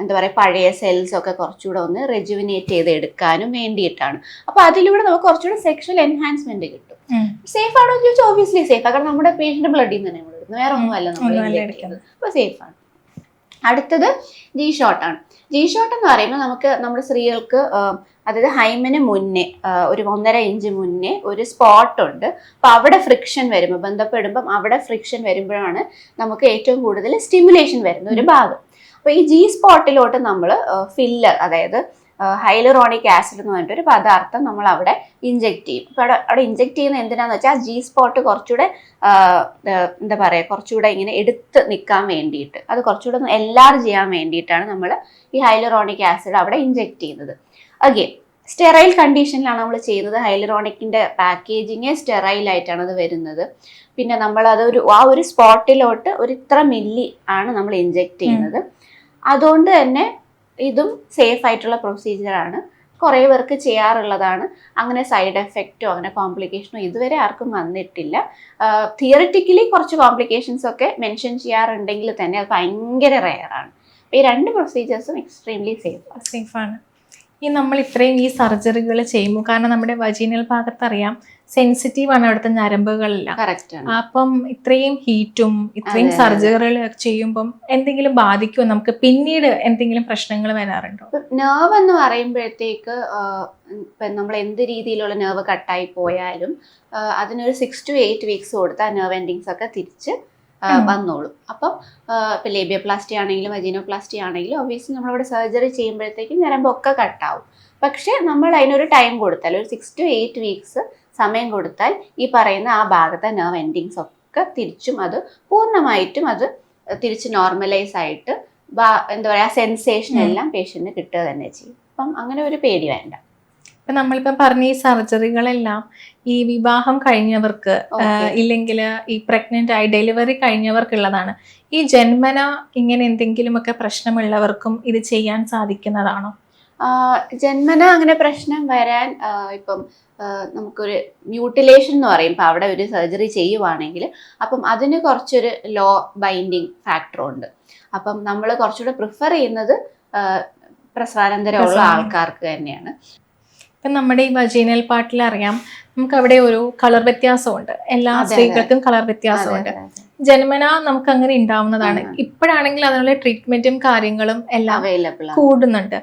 B: എന്താ പറയുക പഴയ സെൽസ് ഒക്കെ കുറച്ചുകൂടെ ഒന്ന് റെജുവിനേറ്റ് ചെയ്ത് എടുക്കാനും വേണ്ടിയിട്ടാണ്. അപ്പൊ അതിലൂടെ നമുക്ക് കുറച്ചുകൂടെ സെക്ഷൽ എൻഹാൻസ്മെന്റ് കിട്ടും. സേഫ് ആണോ എന്ന് ചോദിച്ചാൽ ഓബിയസ്ലി സേഫ് ആണ്. കാരണം നമ്മുടെ പേഷ്യന്റ് ബ്ലഡിൽ നിന്ന് തന്നെ നമ്മൾ എടുക്കുന്നത്, വേറെ ഒന്നുമല്ല നമ്മൾ എടുക്കുന്നത്. അപ്പൊ സേഫ് ആണ്. അടുത്തത് ജി ഷോട്ടാണ്. ജി ഷോട്ട് എന്ന് പറയുമ്പോൾ നമുക്ക് നമ്മുടെ സ്ത്രീകൾക്ക് അതായത് ഹൈമന് മുന്നേ ഒരു 1.5 ഇഞ്ച് മുന്നേ ഒരു സ്പോട്ട് ഉണ്ട്. അപ്പൊ അവിടെ ഫ്രിക്ഷൻ വരുമ്പോൾ ബന്ധപ്പെടുമ്പം അവിടെ ഫ്രിക്ഷൻ വരുമ്പോഴാണ് നമുക്ക് ഏറ്റവും കൂടുതൽ സ്റ്റിമുലേഷൻ വരുന്ന ഒരു ഭാഗം. അപ്പൊ ഈ ജി സ്പോട്ടിലോട്ട് നമ്മൾ ഫില്ലർ, അതായത് ഹൈലറോണിക് ആസിഡ് എന്ന് പറഞ്ഞിട്ടൊരു പദാർത്ഥം നമ്മൾ അവിടെ ഇഞ്ചെക്ട് ചെയ്യും. അപ്പൊ അവിടെ ഇഞ്ചെക്ട് ചെയ്യുന്ന എന്തിനാന്ന് വെച്ചാൽ ജി സ്പോട്ട് കുറച്ചുകൂടെ എന്താ പറയുക കുറച്ചുകൂടെ ഇങ്ങനെ എടുത്ത് നിൽക്കാൻ വേണ്ടിയിട്ട്, അത് കുറച്ചുകൂടെ എൻലാർജ് ചെയ്യാൻ വേണ്ടിയിട്ടാണ് നമ്മൾ ഈ ഹൈലറോണിക് ആസിഡ് അവിടെ ഇഞ്ചെക്ട് ചെയ്യുന്നത്. അഗെയിൻ സ്റ്റെറൈൽ കണ്ടീഷനിലാണ് നമ്മൾ ചെയ്യുന്നത്. ഹൈലറോണിക്കിന്റെ പാക്കേജിങ് സ്റ്റെറൈലായിട്ടാണ് അത് വരുന്നത്. പിന്നെ നമ്മൾ അത് ആ ഒരു സ്പോട്ടിലോട്ട് ഒരു ഇത്ര മില്ലി ആണ് നമ്മൾ ഇഞ്ചെക്ട് ചെയ്യുന്നത്. അതുകൊണ്ട് തന്നെ ഇതും സേഫ് ആയിട്ടുള്ള പ്രൊസീജിയറാണ്, കുറേ പേർക്ക് ചെയ്യാറുള്ളതാണ്. അങ്ങനെ സൈഡ് എഫക്റ്റോ അങ്ങനെ കോംപ്ലിക്കേഷനോ ഇതുവരെ ആർക്കും വന്നിട്ടില്ല. തിയറിറ്റിക്കലി കുറച്ച് കോംപ്ലിക്കേഷൻസ് ഒക്കെ മെൻഷൻ ചെയ്യാറുണ്ടെങ്കിൽ തന്നെ അത് ഭയങ്കര റെയറാണ്. ഈ 2 പ്രൊസീജിയേഴ്സും എക്സ്ട്രീംലി
A: സേഫാണ്. നമ്മൾ ഇത്രയും ഈ സർജറികൾ ചെയ്യുമ്പോൾ, കാരണം നമ്മുടെ വജീനൽ ഭാഗത്ത് അറിയാം സെൻസിറ്റീവ് ആണ് അവിടുത്തെ ഞരമ്പുകളെല്ലാം. അപ്പം ഇത്രയും ഹീറ്റും ഇത്രയും സർജറികൾ ചെയ്യുമ്പം എന്തെങ്കിലും ബാധിക്കുമോ, നമുക്ക് പിന്നീട് എന്തെങ്കിലും പ്രശ്നങ്ങൾ വരാറുണ്ടോ?
B: നെർവ് എന്ന് പറയുമ്പോഴത്തേക്ക് നമ്മൾ എന്ത് രീതിയിലുള്ള നെർവ് കട്ടായി പോയാലും അതിനൊരു 6 to 8 വീക്സ് കൊടുത്ത് ആ നെർവ് എൻഡിങ്സ് ഒക്കെ തിരിച്ച് വന്നോളും. അപ്പം ഇപ്പം ലേബിയോപ്ലാസ്റ്റി ആണെങ്കിലും വജീനോപ്ലാസ്റ്റി ആണെങ്കിലും ഒബ്വിയസ്ലി നമ്മളവിടെ സർജറി ചെയ്യുമ്പോഴത്തേക്കും ഞരമ്പൊക്കെ കട്ടാവും. പക്ഷെ നമ്മൾ അതിനൊരു ടൈം കൊടുത്താൽ, ഒരു 6 to 8 വീക്സ് സമയം കൊടുത്താൽ ഈ പറയുന്ന ആ ഭാഗത്തെ നെർവ് എൻഡിങ്സ് ഒക്കെ തിരിച്ചും അത് പൂർണ്ണമായിട്ടും അത് തിരിച്ച് നോർമലൈസ് ആയിട്ട് എന്താ പറയുക സെൻസേഷൻ എല്ലാം പേഷ്യന്റിന് കിട്ടുക തന്നെ ചെയ്യും. അപ്പം അങ്ങനെ ഒരു പേടി വേണ്ട.
A: ഇപ്പം നമ്മളിപ്പം പറഞ്ഞ ഈ സർജറികളെല്ലാം ഈ വിവാഹം കഴിഞ്ഞവർക്ക് ഇല്ലെങ്കിൽ ഈ പ്രഗ്നന്റ് ആയി ഡെലിവറി കഴിഞ്ഞവർക്കുള്ളതാണ്. ഈ ജന്മന ഇങ്ങനെ എന്തെങ്കിലുമൊക്കെ പ്രശ്നമുള്ളവർക്കും ഇത് ചെയ്യാൻ സാധിക്കുന്നതാണോ?
B: ജന്മന അങ്ങനെ പ്രശ്നം വരാൻ ഇപ്പം നമുക്കൊരു മ്യൂട്ടിലേഷൻ എന്ന് പറയും. ഇപ്പം അവിടെ ഒരു സർജറി ചെയ്യുവാണെങ്കിൽ അപ്പം അതിന് കുറച്ചൊരു ലോ ബൈൻഡിങ് ഫാക്ടർ ഉണ്ട്. അപ്പം നമ്മൾ കുറച്ചുകൂടെ പ്രിഫർ ചെയ്യുന്നത് പ്രസവാനന്തരമുള്ള ആൾക്കാർക്ക് തന്നെയാണ്.
A: ഇപ്പം നമ്മുടെ ഈ വജീനൽ പാർട്ടിൽ അറിയാം നമുക്ക് അവിടെ ഒരു കളർ വ്യത്യാസമുണ്ട്, എല്ലാ സ്ത്രീകൾക്കും കളർ വ്യത്യാസമുണ്ട്. ജന്മന നമുക്ക് അങ്ങനെ ഉണ്ടാവുന്നതാണ്. ഇപ്പോഴാണെങ്കിൽ അതിനുള്ള ട്രീറ്റ്മെന്റും കാര്യങ്ങളും എല്ലാം കൂടുന്നുണ്ട്.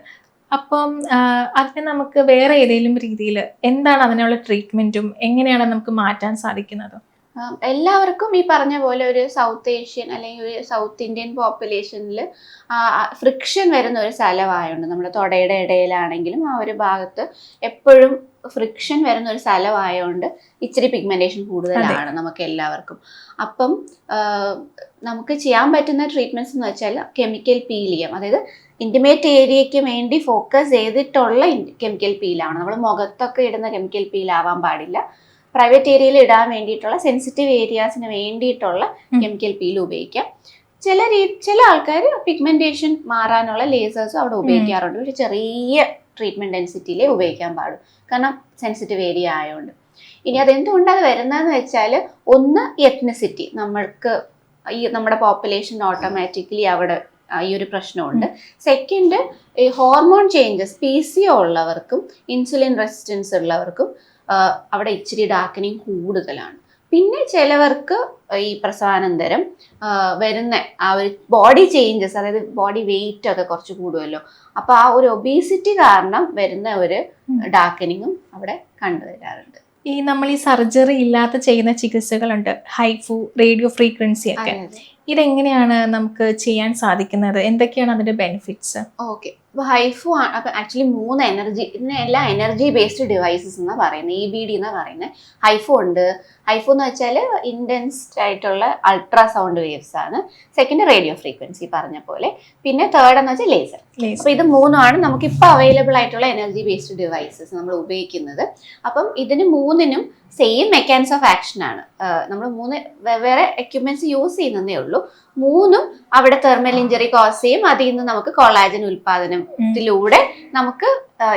A: അപ്പം അതിനെ നമുക്ക് വേറെ ഏതെങ്കിലും രീതിയിൽ എന്താണ് അതിനുള്ള ട്രീറ്റ്മെന്റും എങ്ങനെയാണ് നമുക്ക് മാറ്റാൻ സാധിക്കുന്നത്?
B: എല്ലാവർക്കും ഈ പറഞ്ഞ പോലെ ഒരു സൗത്ത് ഏഷ്യൻ അല്ലെങ്കിൽ ഒരു സൗത്ത് ഇന്ത്യൻ പോപ്പുലേഷനിൽ ഫ്രിക്ഷൻ വരുന്ന ഒരു സ്ഥലമായുണ്ട്. നമ്മുടെ തൊടയുടെ ഇടയിലാണെങ്കിലും ആ ഒരു ഭാഗത്ത് എപ്പോഴും ഫ്രിക്ഷൻ വരുന്ന ഒരു സ്ഥലമായതുകൊണ്ട് ഇച്ചിരി പിഗ്മെന്റേഷൻ കൂടുതലാണ് നമുക്ക് എല്ലാവർക്കും. അപ്പം നമുക്ക് ചെയ്യാൻ പറ്റുന്ന ട്രീറ്റ്മെന്റ്സ് എന്ന് വെച്ചാൽ കെമിക്കൽ പീൽ ചെയ്യാം. അതായത് ഇന്റിമേറ്റ് ഏരിയയ്ക്ക് വേണ്ടി ഫോക്കസ് ചെയ്തിട്ടുള്ള കെമിക്കൽ പീലാണ്. നമ്മൾ മുഖത്തൊക്കെ ഇടുന്ന കെമിക്കൽ പീൽ ആവാൻ പാടില്ല. പ്രൈവറ്റ് ഏരിയയിൽ ഇടാൻ വേണ്ടിയിട്ടുള്ള സെൻസിറ്റീവ് ഏരിയാസിന് വേണ്ടിയിട്ടുള്ള കെമിക്കൽ പീൽ ഉപയോഗിക്കാം. ചില ആൾക്കാർ പിഗ്മെന്റേഷൻ മാറാനുള്ള ലേസേഴ്സും അവിടെ ഉപയോഗിക്കാറുണ്ട്. പക്ഷെ ചെറിയ ട്രീറ്റ്മെന്റ് ഡെൻസിറ്റിയിലേ ഉപയോഗിക്കാൻ പാടും, കാരണം സെൻസിറ്റീവ് ഏരിയ ആയതുകൊണ്ട്. ഇനി അതെന്തുകൊണ്ടാണ് വരുന്നതെന്ന് വെച്ചാൽ, ഒന്ന് എത്നിസിറ്റി, നമ്മൾക്ക് ഈ നമ്മുടെ പോപ്പുലേഷൻ ഓട്ടോമാറ്റിക്കലി അവിടെ ഈ ഒരു പ്രശ്നമുണ്ട്. സെക്കൻഡ്, ഈ ഹോർമോൺ ചേഞ്ചസ് PCO ഉള്ളവർക്കും ഇൻസുലിൻ റെസിസ്റ്റൻസ് ഉള്ളവർക്കും അവിടെ ഇച്ചിരി ഡാർക്കനിങ് കൂടുതലാണ്. പിന്നെ ചിലവർക്ക് ഈ പ്രസവാനന്തരം വരുന്ന ആ ഒരു ബോഡി ചേഞ്ചസ്, അതായത് ബോഡി വെയിറ്റ് ഒക്കെ കുറച്ച് കൂടുമല്ലോ, അപ്പോൾ ആ ഒരു ഒബീസിറ്റി കാരണം വരുന്ന ഒരു ഡാർക്കനിങ്ങും അവിടെ കണ്ടുവരാറുണ്ട്.
A: നമ്മൾ ഈ സർജറി ഇല്ലാത്ത ചെയ്യുന്ന ചികിത്സകളുണ്ട്, ഹൈഫു, റേഡിയോ ഫ്രീക്വൻസി ഒക്കെ. ഇതെങ്ങനെയാണ് നമുക്ക് ചെയ്യാൻ സാധിക്കുന്നത്? എന്തൊക്കെയാണ് അതിന്റെ ബെനിഫിറ്റ്സ്?
B: ഓക്കെ, അപ്പോൾ ഹൈഫു അപ്പം ആക്ച്വലി 3 ഇതിനെല്ലാം എനർജി ബേസ്ഡ് ഡിവൈസസ് എന്നാണ് പറയുന്നത്, EBD എന്നാണ് പറയുന്നത്. ഹൈഫു ഉണ്ട്. ഹൈഫു എന്ന് വെച്ചാൽ ഇൻറ്റൻസ്ഡ് ആയിട്ടുള്ള അൾട്രാസൗണ്ട് വേവ്സ് ആണ്. സെക്കൻഡ് റേഡിയോ ഫ്രീക്വൻസി പറഞ്ഞ പോലെ. പിന്നെ തേർഡ് എന്ന് വെച്ചാൽ ലേസർ. അപ്പോൾ ഇത് 3ആണ് നമുക്കിപ്പോൾ അവൈലബിൾ ആയിട്ടുള്ള എനർജി ബേസ്ഡ് ഡിവൈസസ് നമ്മൾ ഉപയോഗിക്കുന്നത്. അപ്പം ഇതിന് 3നും സെയിം മെക്കാനിസം ഓഫ് ആക്ഷൻ ആണ്. നമ്മൾ 3 വെവ്വേറെ എക്യുപ്മെന്റ്സ് യൂസ് ചെയ്യുന്നതേ ഉള്ളൂ. 3ഉം അവിടെ തെർമൽ ഇഞ്ചറി കോസ് ചെയ്യും. അതിൽ നിന്ന് നമുക്ക് കൊളാജൻ ഉൽപാദനത്തിലൂടെ നമുക്ക്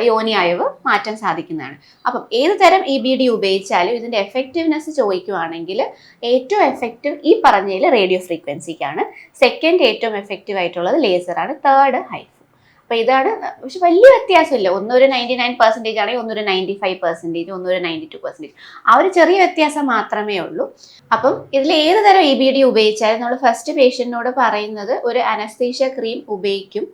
B: യോനി അയവ് മാറ്റാൻ സാധിക്കുന്നതാണ്. അപ്പം ഏത് തരം EBD ഉപയോഗിച്ചാലും ഇതിന്റെ എഫക്റ്റീവ്നെസ് ചോദിക്കുവാണെങ്കിൽ ഏറ്റവും എഫക്റ്റീവ് ഈ പറഞ്ഞതിൽ റേഡിയോ ഫ്രീക്വൻസിക്കാണ്. സെക്കൻഡ് ഏറ്റവും എഫക്റ്റീവ് ആയിട്ടുള്ളത് ലേസറാണ്. Third HIFU. അപ്പൊ ഇതാണ്. പക്ഷെ വലിയ വ്യത്യാസമില്ല. ഒന്നൊരു 99% ആണെങ്കിൽ ഒന്നൊരു 95%, ഒന്നൊരു 92%. ആ ഒരു ചെറിയ വ്യത്യാസം മാത്രമേ ഉള്ളൂ. അപ്പം ഇതിൽ ഏത് തരം EBD ഉപയോഗിച്ചാലും നമ്മൾ ഫസ്റ്റ് പേഷ്യന്റിനോട് പറയുന്നത് ഒരു അനസ്തീഷ്യ ക്രീം ഉപയോഗിക്കും.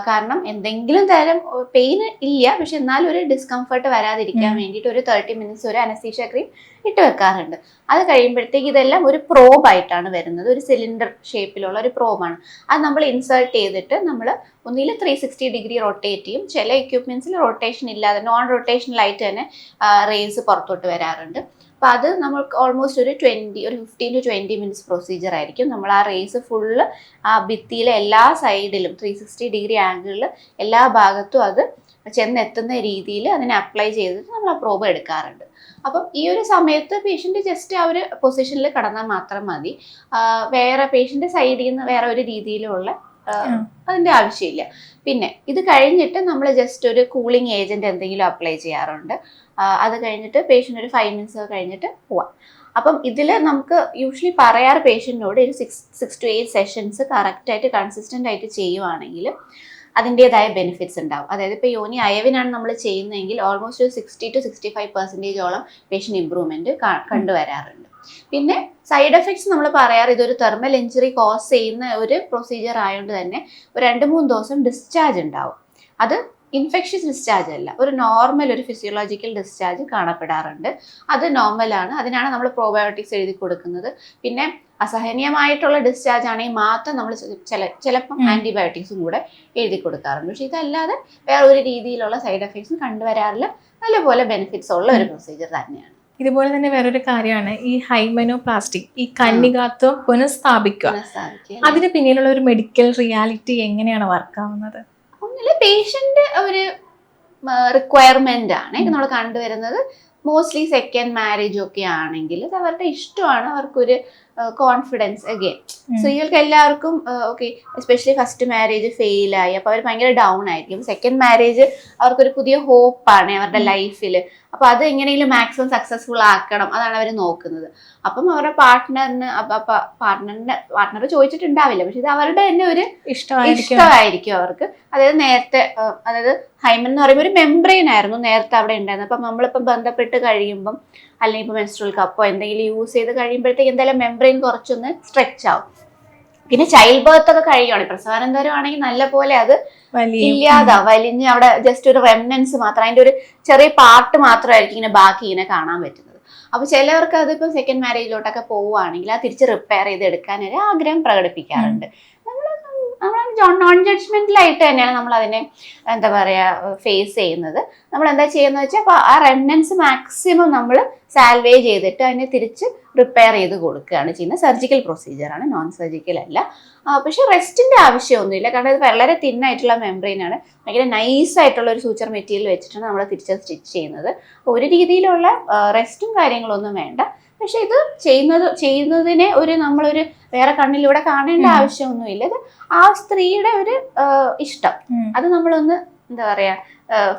B: കാരണം എന്തെങ്കിലും തരം പെയിൻ ഇല്ല, പക്ഷെ എന്നാലും ഒരു ഡിസ്കംഫർട്ട് വരാതിരിക്കാൻ വേണ്ടിയിട്ട് ഒരു 30 മിനിറ്റ്സ് ഒരു അനസ്തീഷ്യ ക്രീം ഇട്ട് വെക്കാറുണ്ട്. അത് കഴിയുമ്പോഴത്തേക്ക് ഇതെല്ലാം ഒരു പ്രോബായിട്ടാണ് വരുന്നത്. ഒരു സിലിണ്ടർ ഷേപ്പിലുള്ള ഒരു പ്രോബാണ്. അത് നമ്മൾ ഇൻസേർട്ട് ചെയ്തിട്ട് നമ്മൾ ഒന്നിൽ 360 ഡിഗ്രി റൊട്ടേറ്റ് ചെയ്യും. ചില എക്യുപ്മെന്റ്സിൽ റൊട്ടേഷൻ ഇല്ലാതെ നോൺ റൊട്ടേഷണലായിട്ട് തന്നെ റേസ് പുറത്തോട്ട് വരാറുണ്ട്. അപ്പോൾ അത് നമ്മൾക്ക് ഓൾമോസ്റ്റ് ഒരു 15 to 20 മിനിറ്റ്സ് പ്രൊസീജിയർ ആയിരിക്കും. നമ്മൾ ആ റേസ് ഫുള്ള് ആ ഭിത്തിയിലെ എല്ലാ സൈഡിലും 360 ഡിഗ്രി ആംഗിളിൽ എല്ലാ ഭാഗത്തും അത് ചെന്നെത്തുന്ന രീതിയിൽ അതിനെ അപ്ലൈ ചെയ്തിട്ട് നമ്മൾ ആ പ്രോബ് എടുക്കാറുണ്ട്. അപ്പം ഈ ഒരു സമയത്ത് പേഷ്യൻ്റ് ജസ്റ്റ് ആ ഒരു പൊസിഷനിൽ കിടന്നാൽ മാത്രം മതി. വേറെ പേഷ്യൻ്റെ സൈഡിൽ നിന്ന് വേറെ ഒരു രീതിയിലുള്ള അതിന്റെ ആവശ്യമില്ല. പിന്നെ ഇത് കഴിഞ്ഞിട്ട് നമ്മൾ ജസ്റ്റ് ഒരു കൂളിംഗ് ഏജന്റ് എന്തെങ്കിലും അപ്ലൈ ചെയ്യാറുണ്ട്. അത് കഴിഞ്ഞിട്ട് പേഷ്യൻ്റ് ഒരു 5 minutes കഴിഞ്ഞിട്ട് പോവാം. അപ്പം ഇതിൽ നമുക്ക് യൂഷ്വലി പറയാറ് പേഷ്യൻറ്റിനോട് ഒരു 6 to 8 സെഷൻസ് കറക്റ്റായിട്ട് കൺസിസ്റ്റൻ്റ് ആയിട്ട് ചെയ്യുവാണെങ്കിൽ അതിൻ്റെതായ ബെനിഫിറ്റ്സ് ഉണ്ടാവും. അതായത് ഇപ്പോൾ യോനി അയവിനാണ് നമ്മൾ ചെയ്യുന്നതെങ്കിൽ ഓൾമോസ്റ്റ് ഒരു 60 to 65% പേഷ്യൻ്റ് ഇമ്പ്രൂവ്മെൻറ്റ് കണ്ടുവരാറുണ്ട്. പിന്നെ സൈഡ് എഫക്ട്സ് നമ്മൾ പറയാറ് ഇതൊരു തെർമൽ ഇഞ്ചുറി കോസ് ചെയ്യുന്ന ഒരു പ്രൊസീജിയർ ആയതുകൊണ്ട് തന്നെ ഒരു 2-3 ദിവസം ഡിസ്ചാർജ് ഉണ്ടാവും. അത് ഇൻഫെക്ഷ്യസ് ഡിസ്ചാർജ് അല്ല, ഒരു നോർമൽ ഒരു ഫിസിയോളജിക്കൽ ഡിസ്ചാർജ് കാണപ്പെടാറുണ്ട്. അത് നോർമലാണ്. അതിനാണ് നമ്മൾ പ്രോബയോട്ടിക്സ് എഴുതി കൊടുക്കുന്നത്. പിന്നെ അസഹനീയമായിട്ടുള്ള ഡിസ്ചാർജ് ആണെങ്കിൽ മാത്രം നമ്മൾ ചിലപ്പം ആന്റിബയോട്ടിക്സും കൂടെ എഴുതി കൊടുക്കാറുണ്ട്. പക്ഷെ ഇതല്ലാതെ വേറെ ഒരു രീതിയിലുള്ള സൈഡ് എഫക്ട്സും കണ്ടുവരാറില്ല. നല്ലപോലെ ബെനിഫിറ്റ്സ് ഉള്ള ഒരു പ്രൊസീജിയർ തന്നെയാണ്.
A: ഇതുപോലെ തന്നെ വേറൊരു കാര്യമാണ് ഈ ഹൈമനോപ്ലാസ്റ്റി, ഈ കന്യകാത്വം പുനഃസ്ഥാപിക്കുക. അതിന് പിന്നിലുള്ള ഒരു മെഡിക്കൽ റിയാലിറ്റി എങ്ങനെയാണ് വർക്ക് ആവുന്നത്?
B: ഒന്നില് പേഷ്യന്റ് ഒരു റിക്വയർമെന്റ് ആണ് നമ്മൾ കണ്ടുവരുന്നത്. മോസ്റ്റ്ലി സെക്കൻഡ് മാരേജ് ഒക്കെ ആണെങ്കിൽ അത് അവരുടെ ഇഷ്ടമാണ്. അവർക്കൊരു കോൺഫിഡൻസ് അഗെയിൻ സ്ത്രീകൾക്ക് എല്ലാവർക്കും ഓക്കെ, എസ്പെഷ്യലി ഫസ്റ്റ് മാരേജ് ഫെയിലായി അപ്പോൾ അവർ ഭയങ്കര ഡൗൺ ആയിരിക്കും. സെക്കൻഡ് മാരേജ് അവർക്കൊരു പുതിയ ഹോപ്പാണ് അവരുടെ ലൈഫിൽ. അപ്പോൾ അത് എങ്ങനെയെങ്കിലും മാക്സിമം സക്സസ്ഫുൾ ആക്കണം, അതാണ് അവർ നോക്കുന്നത്. അപ്പം അവരുടെ പാർട്ട്ണർ ചോദിച്ചിട്ടുണ്ടാവില്ല, പക്ഷെ ഇത് അവരുടെ തന്നെ ഒരു ഇഷ്ടമായിരിക്കും അവർക്ക്. അതായത് നേരത്തെ അതായത് ഹൈമൻ എന്ന് പറയുമ്പോൾ ഒരു മെംബ്രെയിൻ ആയിരുന്നു നേരത്തെ അവിടെ ഉണ്ടായിരുന്നത്. അപ്പം നമ്മളിപ്പം ബന്ധപ്പെട്ട് കഴിയുമ്പം അല്ലെങ്കിൽ ഇപ്പോൾ മെൻസ്ട്രൽ കപ്പോ എന്തെങ്കിലും യൂസ് ചെയ്ത് കഴിയുമ്പോഴത്തേക്ക് എന്തായാലും മെംബ്രെയിൻ കുറച്ചൊന്ന് സ്ട്രെച്ച് ആവും. പിന്നെ ചൈൽഡ് ബർത്ത് ഒക്കെ കഴിയുവാണെങ്കിൽ പ്രസവാനന്തരം ആണെങ്കിൽ നല്ലപോലെ അത് ഇല്ലാതാവും, വലിഞ്ഞ് അവിടെ ജസ്റ്റ് ഒരു റെമനൻസ് മാത്രം, അതിന്റെ ഒരു ചെറിയ പാർട്ട് മാത്രമായിരിക്കും ഇങ്ങനെ ബാക്കി ഇങ്ങനെ കാണാൻ പറ്റുന്നത്. അപ്പൊ ചിലവർക്ക് അതിപ്പോ സെക്കൻഡ് മാരേജിലോട്ടൊക്കെ പോവുകയാണെങ്കിൽ അത് തിരിച്ച് റിപ്പയർ ചെയ്ത് എടുക്കാൻ ഒരു ആഗ്രഹം പ്രകടിപ്പിക്കാറുണ്ട്. നമ്മൾ നോൺ ജഡ്ജ്മെന്റലായിട്ട് തന്നെയാണ് നമ്മൾ അതിനെ എന്താ പറയാ ഫേസ് ചെയ്യുന്നത്. നമ്മൾ എന്താ ചെയ്യുന്നത് വെച്ചാൽ അപ്പൊ ആ റെമനൻസ് മാക്സിമം നമ്മൾ സാൽവേജ് ചെയ്തിട്ട് അതിനെ തിരിച്ച് റിപ്പയർ ചെയ്ത് കൊടുക്കുകയാണ് ചെയ്യുന്നത്. സർജിക്കൽ പ്രൊസീജിയറാണ്, നോൺ സർജിക്കൽ അല്ല. പക്ഷെ റെസ്റ്റിന്റെ ആവശ്യമൊന്നുമില്ല, കാരണം ഇത് വളരെ തിന്നായിട്ടുള്ള മെംബ്രെയിൻ ആണ്. ഭയങ്കര നൈസായിട്ടുള്ള ഒരു സൂച്ചർ മെറ്റീരിയൽ വെച്ചിട്ടാണ് നമ്മൾ തിരിച്ച് സ്റ്റിച്ച് ചെയ്യുന്നത്. ഒരു രീതിയിലുള്ള റെസ്റ്റും കാര്യങ്ങളൊന്നും വേണ്ട. പക്ഷെ ഇത് ചെയ്യുന്നതിനെ നമ്മളൊരു വേറെ കണ്ണിലൂടെ കാണേണ്ട ആവശ്യമൊന്നുമില്ല. ഇത് ആ സ്ത്രീയുടെ ഒരു ഇഷ്ടം, അത് നമ്മളൊന്ന് എന്താ പറയാ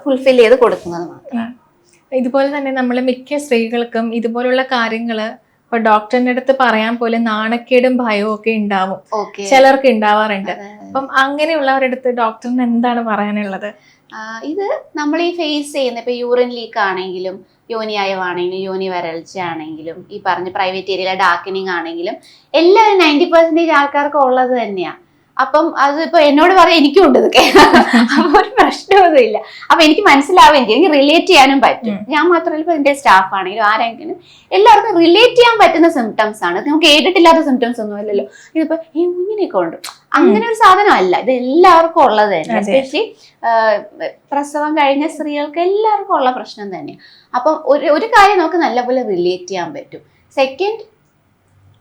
B: ഫുൾഫിൽ ചെയ്ത് കൊടുക്കുന്നത് മാത്രമാണ്.
A: ഇതുപോലെ തന്നെ നമ്മൾ മിക്ക സ്ത്രീകൾക്കും ഇതുപോലുള്ള കാര്യങ്ങള് ഇപ്പൊ ഡോക്ടറിന്റെ അടുത്ത് പറയാൻ പോലെ നാണക്കേടും ഭയവും ഒക്കെ ഉണ്ടാവും, ചിലർക്ക് ഉണ്ടാവാറുണ്ട്. അപ്പം അങ്ങനെയുള്ളവരുടെ അടുത്ത് ഡോക്ടറിന് എന്താണ് പറയാനുള്ളത്?
B: ഇത് നമ്മൾ ഈ ഫേസ് ചെയ്യുന്ന ഇപ്പൊ യൂറിൻ ലീക്ക് ആണെങ്കിലും യോനി അയവാണെങ്കിലും യോനി വരൾച്ച ആണെങ്കിലും ഈ പറഞ്ഞ പ്രൈവറ്റ് ഏരിയയിലെ ഡാർക്കനിങ് ആണെങ്കിലും എല്ലാവരും 90% ആൾക്കാർക്ക് ഉള്ളത് തന്നെയാണ്. അപ്പം അതിപ്പോ എന്നോട് പറയാം എനിക്കും ഉണ്ട് ഇതൊക്കെ, അപ്പൊ ഒരു പ്രശ്നമൊന്നും ഇല്ല. അപ്പൊ എനിക്ക് മനസ്സിലാവുകയും ചെയ്യും, എനിക്ക് റിലേറ്റ് ചെയ്യാനും പറ്റും. ഞാൻ മാത്രമല്ല ഇപ്പൊ എന്റെ സ്റ്റാഫ് ആണെങ്കിലും ആരെങ്കിലും എല്ലാവർക്കും റിലേറ്റ് ചെയ്യാൻ പറ്റുന്ന സിംറ്റംസ് ആണ്. നമുക്ക് കേട്ടിട്ടില്ലാത്ത സിംറ്റംസ് ഒന്നും അല്ലല്ലോ. ഇതിപ്പോ ഇങ്ങനെയൊക്കെ ഉണ്ട്, അങ്ങനെ ഒരു സാധനമല്ല, ഇത് എല്ലാവർക്കും ഉള്ളത് തന്നെ. എസ്പെഷ്യലി പ്രസവം കഴിഞ്ഞ സ്ത്രീകൾക്ക് എല്ലാവർക്കും ഉള്ള പ്രശ്നം തന്നെയാണ്. അപ്പം ഒരു കാര്യം നമുക്ക് നല്ലപോലെ റിലേറ്റ് ചെയ്യാൻ പറ്റും. സെക്കൻഡ്,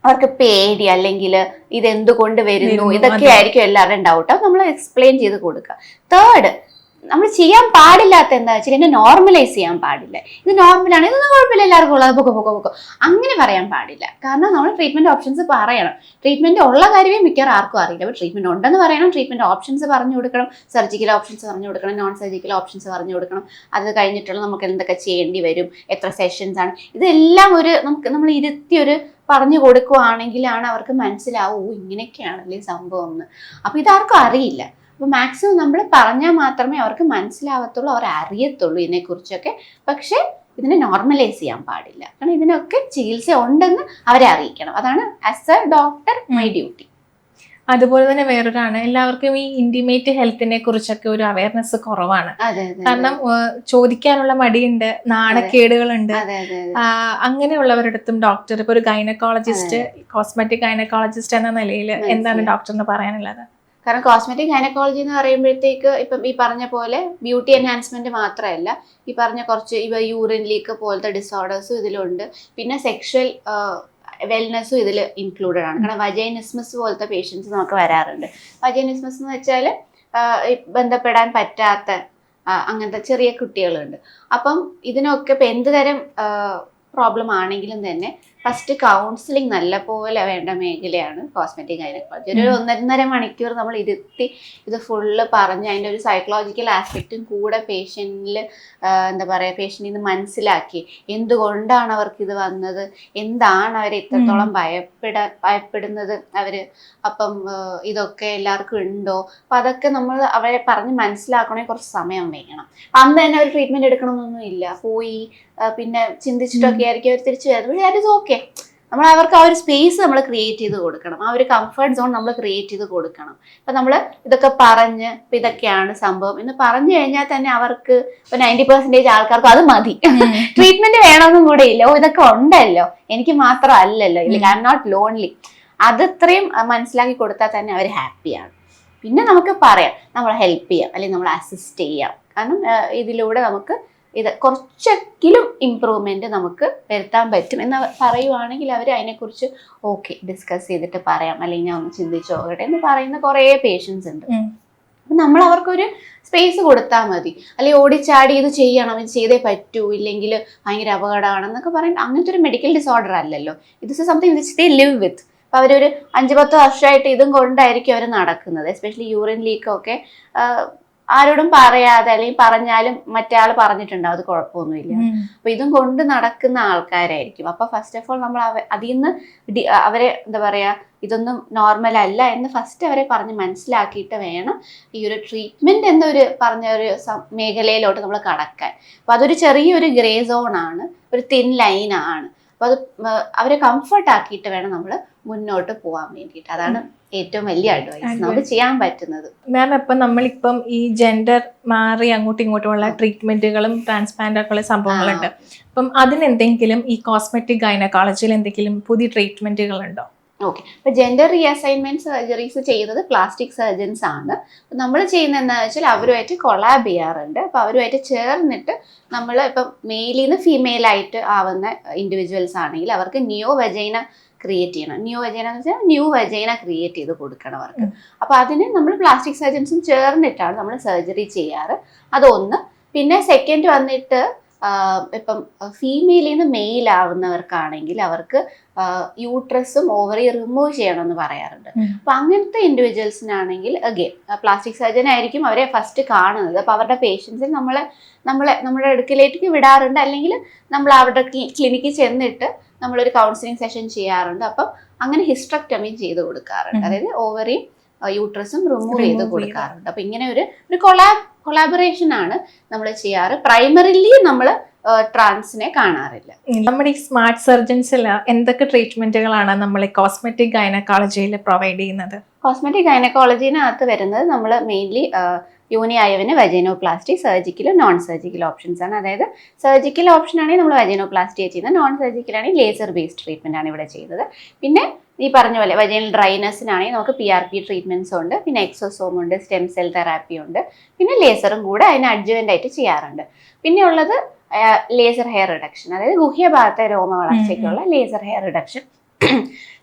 B: അവർക്ക് പേടി അല്ലെങ്കിൽ ഇതെന്തുകൊണ്ട് വരുന്നു ഇതൊക്കെ ആയിരിക്കും എല്ലാവരുടെയും ഡൗട്ട്. അത് നമ്മൾ എക്സ്പ്ലെയിൻ ചെയ്ത് കൊടുക്കുക. തേർഡ്, നമ്മൾ ചെയ്യാൻ പാടില്ലാത്ത എന്താ വെച്ചാൽ ഇതിനെ നോർമലൈസ് ചെയ്യാൻ പാടില്ല. ഇത് നോർമലാണ്, ഇതൊന്നും കുഴപ്പമില്ല, എല്ലാവർക്കും ഉള്ളത് പൊക്കോ അങ്ങനെ പറയാൻ പാടില്ല. കാരണം നമ്മൾ ട്രീറ്റ്മെന്റ് ഓപ്ഷൻസ് പറയണം. ട്രീറ്റ്മെന്റ് ഉള്ള കാര്യമേ മിക്കവാറും ആർക്കും അറിയില്ല. അപ്പോൾ ട്രീറ്റ്മെന്റ് ഉണ്ടെന്ന് പറയണം, ട്രീറ്റ്മെന്റ് ഓപ്ഷൻസ് പറഞ്ഞു കൊടുക്കണം, സർജിക്കൽ ഓപ്ഷൻസ് പറഞ്ഞു കൊടുക്കണം, നോൺ സർജിക്കൽ ഓപ്ഷൻസ് പറഞ്ഞു കൊടുക്കണം. അത് കഴിഞ്ഞിട്ടുള്ള നമുക്ക് എന്തൊക്കെ ചെയ്യേണ്ടി വരും, എത്ര സെഷൻസ് ആണ്, ഇതെല്ലാം നമ്മൾ ഇരുത്തി പറഞ്ഞു കൊടുക്കുവാണെങ്കിലാണ് അവർക്ക് മനസ്സിലാവും ഇങ്ങനെയൊക്കെയാണല്ലേ സംഭവം എന്ന്. അപ്പൊ ഇതാർക്കും അറിയില്ല. അപ്പൊ മാക്സിമം നമ്മൾ പറഞ്ഞാൽ മാത്രമേ അവർക്ക് മനസ്സിലാവത്തുള്ളൂ, അവർ അറിയത്തുള്ളൂ ഇതിനെക്കുറിച്ചൊക്കെ. പക്ഷെ ഇതിനെ നോർമലൈസ് ചെയ്യാൻ പാടില്ല, കാരണം ഇതിനൊക്കെ ചികിത്സ ഉണ്ടെന്ന് അവരെ അറിയിക്കണം. അതാണ് as A doctor my duty.
A: അതുപോലെ തന്നെ വേറൊരാണ്, എല്ലാവർക്കും ഈ ഇന്റിമേറ്റ് ഹെൽത്തിനെ കുറിച്ചൊക്കെ ഒരു അവയർനെസ് കുറവാണ്. കാരണം ചോദിക്കാനുള്ള മടിയുണ്ട്, നാണക്കേടുകളുണ്ട്. അങ്ങനെയുള്ളവരുടെ അടുത്തും ഡോക്ടർ ഇപ്പൊ ഒരു ഗൈനക്കോളജിസ്റ്റ്, കോസ്മെറ്റിക് ഗൈനക്കോളജിസ്റ്റ് എന്ന നിലയിൽ എന്താണ് ഡോക്ടറിന് പറയാനുള്ളത്?
B: കാരണം കോസ്മെറ്റിക് ഗൈനക്കോളജി എന്ന് പറയുമ്പോഴത്തേക്ക് ഇപ്പം ഈ പറഞ്ഞ പോലെ ബ്യൂട്ടി എൻഹാൻസ്മെന്റ് മാത്രമല്ല, ഈ പറഞ്ഞ കുറച്ച് യൂറിൻ ലീക്ക് പോലത്തെ ഡിസോർഡേഴ്സും ഇതിലുണ്ട്. പിന്നെ സെക്ഷൽ വെൽനെസ്സും ഇതിൽ ഇൻക്ലൂഡഡ് ആണ്. കാരണം വജൈനിസ്മസ് പോലത്തെ പേഷ്യൻസ് നമുക്ക് വരാറുണ്ട്. വജൈനിസ്മസ് എന്ന് വെച്ചാൽ ബന്ധപ്പെടാൻ പറ്റാത്ത അങ്ങനത്തെ ചെറിയ കുട്ടികളുണ്ട്. അപ്പം ഇതിനൊക്കെ ഇപ്പം എന്ത് തരം പ്രോബ്ലം ആണെങ്കിലും തന്നെ ഫസ്റ്റ് കൗൺസിലിംഗ് നല്ലപോലെ വേണ്ട മേഖലയാണ് കോസ്മെറ്റിക് ഗൈനക്കോളജി. ഒരു 1.5 മണിക്കൂർ നമ്മൾ ഇരുത്തി ഇത് ഫുള്ള് പറഞ്ഞ് അതിൻ്റെ ഒരു സൈക്കോളജിക്കൽ ആസ്പെക്റ്റും കൂടെ പേഷ്യൻറ്റിൽ എന്താ പറയുക, പേഷ്യൻറ്റിൽ നിന്ന് മനസ്സിലാക്കി എന്തുകൊണ്ടാണ് അവർക്ക് ഇത് വന്നത്, എന്താണ് അവർ ഇത്രത്തോളം ഭയപ്പെടുന്നത് അവർ, അപ്പം ഇതൊക്കെ എല്ലാവർക്കും ഉണ്ടോ, അപ്പം അതൊക്കെ നമ്മൾ അവരെ പറഞ്ഞ് മനസ്സിലാക്കണമെങ്കിൽ കുറച്ച് സമയം വേണം. അന്ന് തന്നെ അവർ ട്രീറ്റ്മെൻറ്റ് എടുക്കണമെന്നൊന്നും ഇല്ല, പോയി പിന്നെ ചിന്തിച്ചിട്ടൊക്കെ ആയിരിക്കും അവർ തിരിച്ചു വരുന്നത്. That is okay. നമ്മൾ അവർക്ക് ആ ഒരു സ്പേസ് നമ്മൾ ക്രിയേറ്റ് ചെയ്ത് കൊടുക്കണം, ആ ഒരു കംഫർട്ട് സോൺ നമ്മൾ ക്രിയേറ്റ് ചെയ്ത് കൊടുക്കണം. ഇപ്പം നമ്മൾ ഇതൊക്കെ പറഞ്ഞ് ഇപ്പം ഇതൊക്കെയാണ് സംഭവം എന്ന് പറഞ്ഞു കഴിഞ്ഞാൽ തന്നെ അവർക്ക് ഇപ്പം 90% ആൾക്കാർക്ക് അത് മതി, ട്രീറ്റ്മെന്റ് വേണമെന്നും കൂടെ ഇല്ല. ഓ ഇതൊക്കെ ഉണ്ടല്ലോ, എനിക്ക് മാത്രമല്ലല്ലോ, ഇല്ലെങ്കിൽ ഐ എം നോട്ട് ലോൺലി. അതത്രയും മനസ്സിലാക്കി കൊടുത്താൽ തന്നെ അവർ ഹാപ്പിയാണ്. പിന്നെ നമുക്ക് പറയാം നമ്മൾ ഹെൽപ്പ് ചെയ്യാം അല്ലെങ്കിൽ നമ്മൾ അസിസ്റ്റ് ചെയ്യാം. കാരണം ഇതിലൂടെ നമുക്ക് ഇത് കുറച്ചെങ്കിലും ഇമ്പ്രൂവ്മെന്റ് നമുക്ക് വരുത്താൻ പറ്റും എന്ന് പറയുവാണെങ്കിൽ അവർ അതിനെക്കുറിച്ച് ഓക്കെ ഡിസ്കസ് ചെയ്തിട്ട് പറയാം, അല്ലെങ്കിൽ ഞാൻ ഒന്ന് ചിന്തിച്ചു നോക്കട്ടെ എന്ന് പറയുന്ന കുറേ പേഷ്യൻസ് ഉണ്ട്. അപ്പം നമ്മൾ അവർക്കൊരു സ്പേസ് കൊടുത്താൽ മതി. അല്ലെങ്കിൽ ഓടിച്ചാടി ഇത് ചെയ്യണം, ഇത് ചെയ്തേ പറ്റൂ, ഇല്ലെങ്കിൽ ഭയങ്കര അപകടമാണെന്നൊക്കെ പറയേണ്ട അങ്ങനത്തെ ഒരു മെഡിക്കൽ ഡിസോർഡർ അല്ലല്ലോ. ഇത് something which they live with. അപ്പോൾ അവരൊരു 5-10 വർഷമായിട്ട് ഇതും കൊണ്ടായിരിക്കും അവർ നടക്കുന്നത്. എസ്പെഷ്യലി യൂറിൻ ലീക്കൊക്കെ ആരോടും പറയാതെ, അല്ലെങ്കിൽ പറഞ്ഞാലും മറ്റേ ആൾ പറഞ്ഞിട്ടുണ്ടാവും അത് കുഴപ്പമൊന്നുമില്ല. അപ്പൊ ഇതും കൊണ്ട് നടക്കുന്ന ആൾക്കാരായിരിക്കും. അപ്പൊ ഫസ്റ്റ് ഓഫ് ഓൾ നമ്മൾ അതിൽ നിന്ന് അവരെ എന്താ പറയാ, ഇതൊന്നും നോർമൽ അല്ല എന്ന് ഫസ്റ്റ് അവരെ പറഞ്ഞ് മനസ്സിലാക്കിയിട്ട് വേണം ഈ ഒരു ട്രീറ്റ്മെന്റ് എന്നൊരു പറഞ്ഞ ഒരു മേഖലയിലോട്ട് നമ്മൾ കടക്കാൻ. അപ്പൊ അതൊരു ചെറിയൊരു ഗ്രേ സോൺ ആണ്, ഒരു തിൻ ലൈൻ ആണ്. അപ്പൊ അത് അവരെ കംഫർട്ട് ആക്കിയിട്ട് വേണം നമ്മൾ മുന്നോട്ട് പോകാൻ വേണ്ടിയിട്ട്. അതാണ് ഏറ്റവും വലിയ അഡ്വൈസ് നമുക്ക് ചെയ്യാൻ പറ്റുന്നത്.
A: മാം, ഇപ്പം നമ്മളിപ്പം ഈ ജെൻഡർ മാറി അങ്ങോട്ടും ഇങ്ങോട്ടുമുള്ള ട്രീറ്റ്മെന്റുകളും ട്രാൻസ്പ്ലാന്റൊക്കെയുള്ള സംഭവങ്ങളുണ്ട്. അപ്പം അതിനെന്തെങ്കിലും ഈ കോസ്മെറ്റിക് ഗൈനക്കോളജിയിൽ എന്തെങ്കിലും പുതിയ ട്രീറ്റ്മെന്റുകൾ ഉണ്ടോ?
B: ഓക്കെ. അപ്പൊ ജെൻഡർ റീഅസൈൻമെന്റ് സർജറീസ് ചെയ്യുന്നത് പ്ലാസ്റ്റിക് സർജൻസ് ആണ്. നമ്മൾ ചെയ്യുന്നത് എന്താണെന്ന് വെച്ചാൽ അവരുമായിട്ട് കൊളാബ് ചെയ്യാറുണ്ട്. അപ്പൊ അവരുമായിട്ട് ചേർന്നിട്ട് നമ്മൾ ഇപ്പം മെയിലിൽ നിന്ന് ഫീമെയിൽ ആയിട്ട് ആവുന്ന ഇൻഡിവിജ്വൽസ് ആണെങ്കിൽ അവർക്ക് ന്യൂ വജൈന ക്രിയേറ്റ് ചെയ്യണം. ന്യൂ വജൈന എന്ന് വെച്ചാൽ ന്യൂ വജൈന ക്രിയേറ്റ് ചെയ്ത് കൊടുക്കണം അവർക്ക്. അപ്പൊ അതിന് നമ്മൾ പ്ലാസ്റ്റിക് സർജൻസും ചേർന്നിട്ടാണ് നമ്മൾ സർജറി ചെയ്യാറ്. അതൊന്ന്. പിന്നെ സെക്കൻഡ് വന്നിട്ട് ഇപ്പം ഫീമെയിലിൽ നിന്ന് മെയിൽ ആവുന്നവർക്കാണെങ്കിൽ അവർക്ക് യൂട്രസും ഓവറി റിമൂവ് ചെയ്യണമെന്ന് പറയാറുണ്ട്. അപ്പൊ അങ്ങനത്തെ ഇൻഡിവിജ്വൽസിനാണെങ്കിൽ അഗെയിൻ പ്ലാസ്റ്റിക് സർജൻ ആയിരിക്കും അവരെ ഫസ്റ്റ് കാണുന്നത്. അപ്പൊ അവരുടെ പേഷ്യൻസിൽ നമ്മുടെ അടുക്കിലേക്ക് വിടാറുണ്ട്, അല്ലെങ്കിൽ നമ്മൾ അവരുടെ ക്ലിനിക്കിൽ ചെന്നിട്ട് നമ്മളൊരു കൗൺസിലിംഗ് സെഷൻ ചെയ്യാറുണ്ട്. അപ്പം അങ്ങനെ ഹിസ്ട്രക്ടമി ചെയ്ത് കൊടുക്കാറുണ്ട്, അതായത് ഓവറിയും യൂട്രസും റിമൂവ് ചെയ്ത് കൊടുക്കാറുണ്ട്. അപ്പൊ ഇങ്ങനെ ഒരു കൊളാബറേഷൻ ആണ് നമ്മൾ ചെയ്യാറ്. പ്രൈമറിലി നമ്മൾ ട്രാൻസിനെ കാണാറില്ല.
A: നമ്മുടെ ഈ സ്മാർട്ട് സർജൻസിൽ എന്തൊക്കെ ട്രീറ്റ്മെന്റുകളാണ് നമ്മൾ കോസ്മെറ്റിക് ഗൈനക്കോളജിയിൽ പ്രൊവൈഡ് ചെയ്യുന്നത്?
B: കോസ്മെറ്റിക് ഗൈനക്കോളജിനകത്ത് വരുന്നത് നമ്മൾ മെയിൻലി യോനി അയവിന് വജൈനോപ്ലാസ്റ്റി, സർജിക്കൽ, നോൺ സർജിക്കൽ ഓപ്ഷൻസ് ആണ്. അതായത് സർജിക്കൽ ഓപ്ഷൻ ആണെങ്കിൽ നമ്മൾ വജൈനോപ്ലാസ്റ്റി ചെയ്യുന്നത്, നോൺ സർജിക്കൽ ആണെങ്കിൽ ലേസർ ബേസ്ഡ് ട്രീറ്റ്മെന്റ് ആണ് ഇവിടെ ചെയ്യുന്നത്. പിന്നെ ഈ പറഞ്ഞ പോലെ വജൈനൽ ഡ്രൈനസിനാണെങ്കിൽ നമുക്ക് PRP ട്രീറ്റ്മെന്റ്സും ഉണ്ട്, പിന്നെ എക്സോസോം ഉണ്ട്, സ്റ്റെം സെൽ തെറാപ്പി ഉണ്ട്, പിന്നെ ലേസറും കൂടെ അതിന് അഡ്ജുവൻ്റ് ആയിട്ട് ചെയ്യാറുണ്ട്. പിന്നെ ഉള്ളത് ലേസർ ഹെയർ റിഡക്ഷൻ, അതായത് ഗുഹ്യഭാഗത്തെ രോമ വളർച്ചയ്ക്കുള്ള ലേസർ ഹെയർ റിഡക്ഷൻ.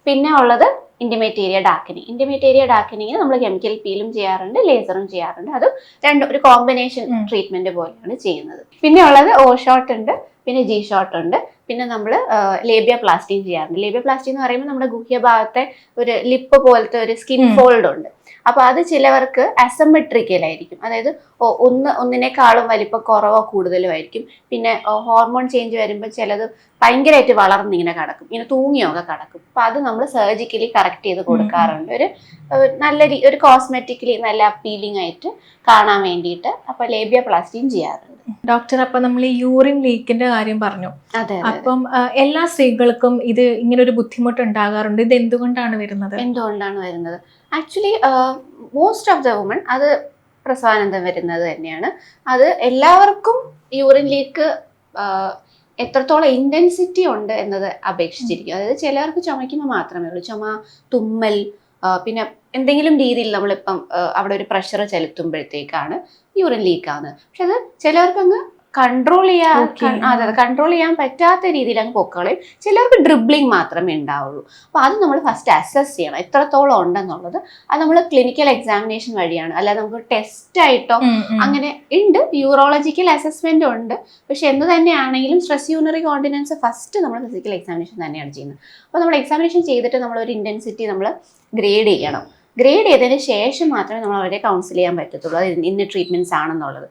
B: പിന്നെ ഉള്ളത് intimate area darkening. Intimate area ഡാർക്കനിങ്ങിന് നമ്മൾ കെമിക്കൽ പീലും ചെയ്യാറുണ്ട്, ലേസറും ചെയ്യാറുണ്ട്. അതും രണ്ടും ഒരു കോമ്പിനേഷൻ ട്രീറ്റ്മെന്റ് പോലെയാണ് ചെയ്യുന്നത്. പിന്നെ ഉള്ളത് O ഷോട്ട് ഉണ്ട്, പിന്നെ G ഷോട്ട് ഉണ്ട്. പിന്നെ നമ്മൾ ലേബിയ പ്ലാസ്റ്റിയും ചെയ്യാറുണ്ട്. ലേബിയ പ്ലാസ്റ്റി എന്ന് പറയുമ്പോൾ നമ്മുടെ ഗുഹ്യഭാഗത്തെ ഒരു ലിപ്പ് പോലത്തെ ഒരു സ്കിൻ ഫോൾഡ് ഉണ്ട്. അപ്പോൾ അത് ചിലവർക്ക് അസമെട്രിക്കലായിരിക്കും, അതായത് ഒന്നിനേക്കാളും വലിപ്പം കുറവോ കൂടുതലോ ആയിരിക്കും. പിന്നെ ഹോർമോൺ ചേഞ്ച് വരുമ്പോൾ ചിലത് ഭയങ്കരമായിട്ട് വളർന്നിങ്ങനെ കിടക്കും, ഇങ്ങനെ തൂങ്ങിയൊക്കെ കിടക്കും. അപ്പോൾ അത് നമ്മൾ സർജിക്കലി കറക്റ്റ് ചെയ്ത് കൊടുക്കാറുണ്ട്, ഒരു നല്ല ഒരു കോസ്മെറ്റിക്കലി നല്ല അപ്പീലിംഗ് ആയിട്ട് കാണാൻ വേണ്ടിയിട്ട്. അപ്പോൾ ലേബിയ പ്ലാസ്റ്റിയും ചെയ്യാറുണ്ട്.
A: ഡോക്ടർ, അപ്പൊ നമ്മൾ ഈ യൂറിൻ ലീക്കിന്റെ കാര്യം പറഞ്ഞു.
B: അതെ.
A: അപ്പം എല്ലാ സ്ത്രീകൾക്കും ഇത് ഇങ്ങനെ ഒരു ബുദ്ധിമുട്ട് ഉണ്ടാകാറുണ്ട്. ഇത് എന്തുകൊണ്ടാണ് വരുന്നത്?
B: Actually most of the woman അത് പ്രസവാനന്തം വരുന്നത് തന്നെയാണ്. അത് എല്ലാവർക്കും യൂറിൻ ലീക്ക് എത്രത്തോളം ഇന്റൻസിറ്റി ഉണ്ട് എന്നത് അപേക്ഷിച്ചിരിക്കും. അതായത് ചിലവർക്ക് ചുമയ്ക്കുമ്പോൾ മാത്രമേ ഉള്ളൂ ചുമ, തുമ്മൽ, പിന്നെ എന്തെങ്കിലും രീതിയിൽ നമ്മളിപ്പം അവിടെ ഒരു പ്രഷർ ചെലുത്തുമ്പോഴത്തേക്കാണ് യൂറിൻ ലീക്ക് ആവുന്നത്. പക്ഷെ അത് ചിലവർക്ക് അങ്ങ് കൺട്രോൾ ചെയ്യാൻ പറ്റാത്ത രീതിയിൽ അങ്ങ് പൊക്കളയും. ചിലർക്ക് ഡ്രിബ്ലിംഗ് മാത്രമേ ഉണ്ടാവുള്ളൂ. അപ്പോൾ അത് നമ്മൾ ഫസ്റ്റ് അസസ് ചെയ്യണം എത്രത്തോളം ഉണ്ടെന്നുള്ളത്. അത് നമ്മൾ ക്ലിനിക്കൽ എക്സാമിനേഷൻ വഴിയാണ്, അല്ലാതെ നമുക്ക് ടെസ്റ്റ് ആയിട്ടോ അങ്ങനെ ഉണ്ട്. യൂറോളജിക്കൽ അസസ്മെന്റ് ഉണ്ട്. പക്ഷെ എന്ത് തന്നെയാണെങ്കിലും സ്ട്രെസ് യൂറിനറി കോണ്ടിനൻസ് ഫസ്റ്റ് നമ്മൾ ഫിസിക്കൽ എക്സാമിനേഷൻ തന്നെയാണ് ചെയ്യുന്നത്. അപ്പോൾ നമ്മൾ എക്സാമിനേഷൻ ചെയ്തിട്ട് നമ്മളൊരു ഇന്റൻസിറ്റി നമ്മൾ ഗ്രേഡ് ചെയ്യണം. ഗ്രേഡ് ചെയ്തതിന് ശേഷം മാത്രമേ നമ്മൾ അവരെ കൗൺസിൽ ചെയ്യാൻ പറ്റത്തുള്ളൂ അത് ഇന്ന ട്രീറ്റ്മെന്റ്സ് ആണെന്നുള്ളത്.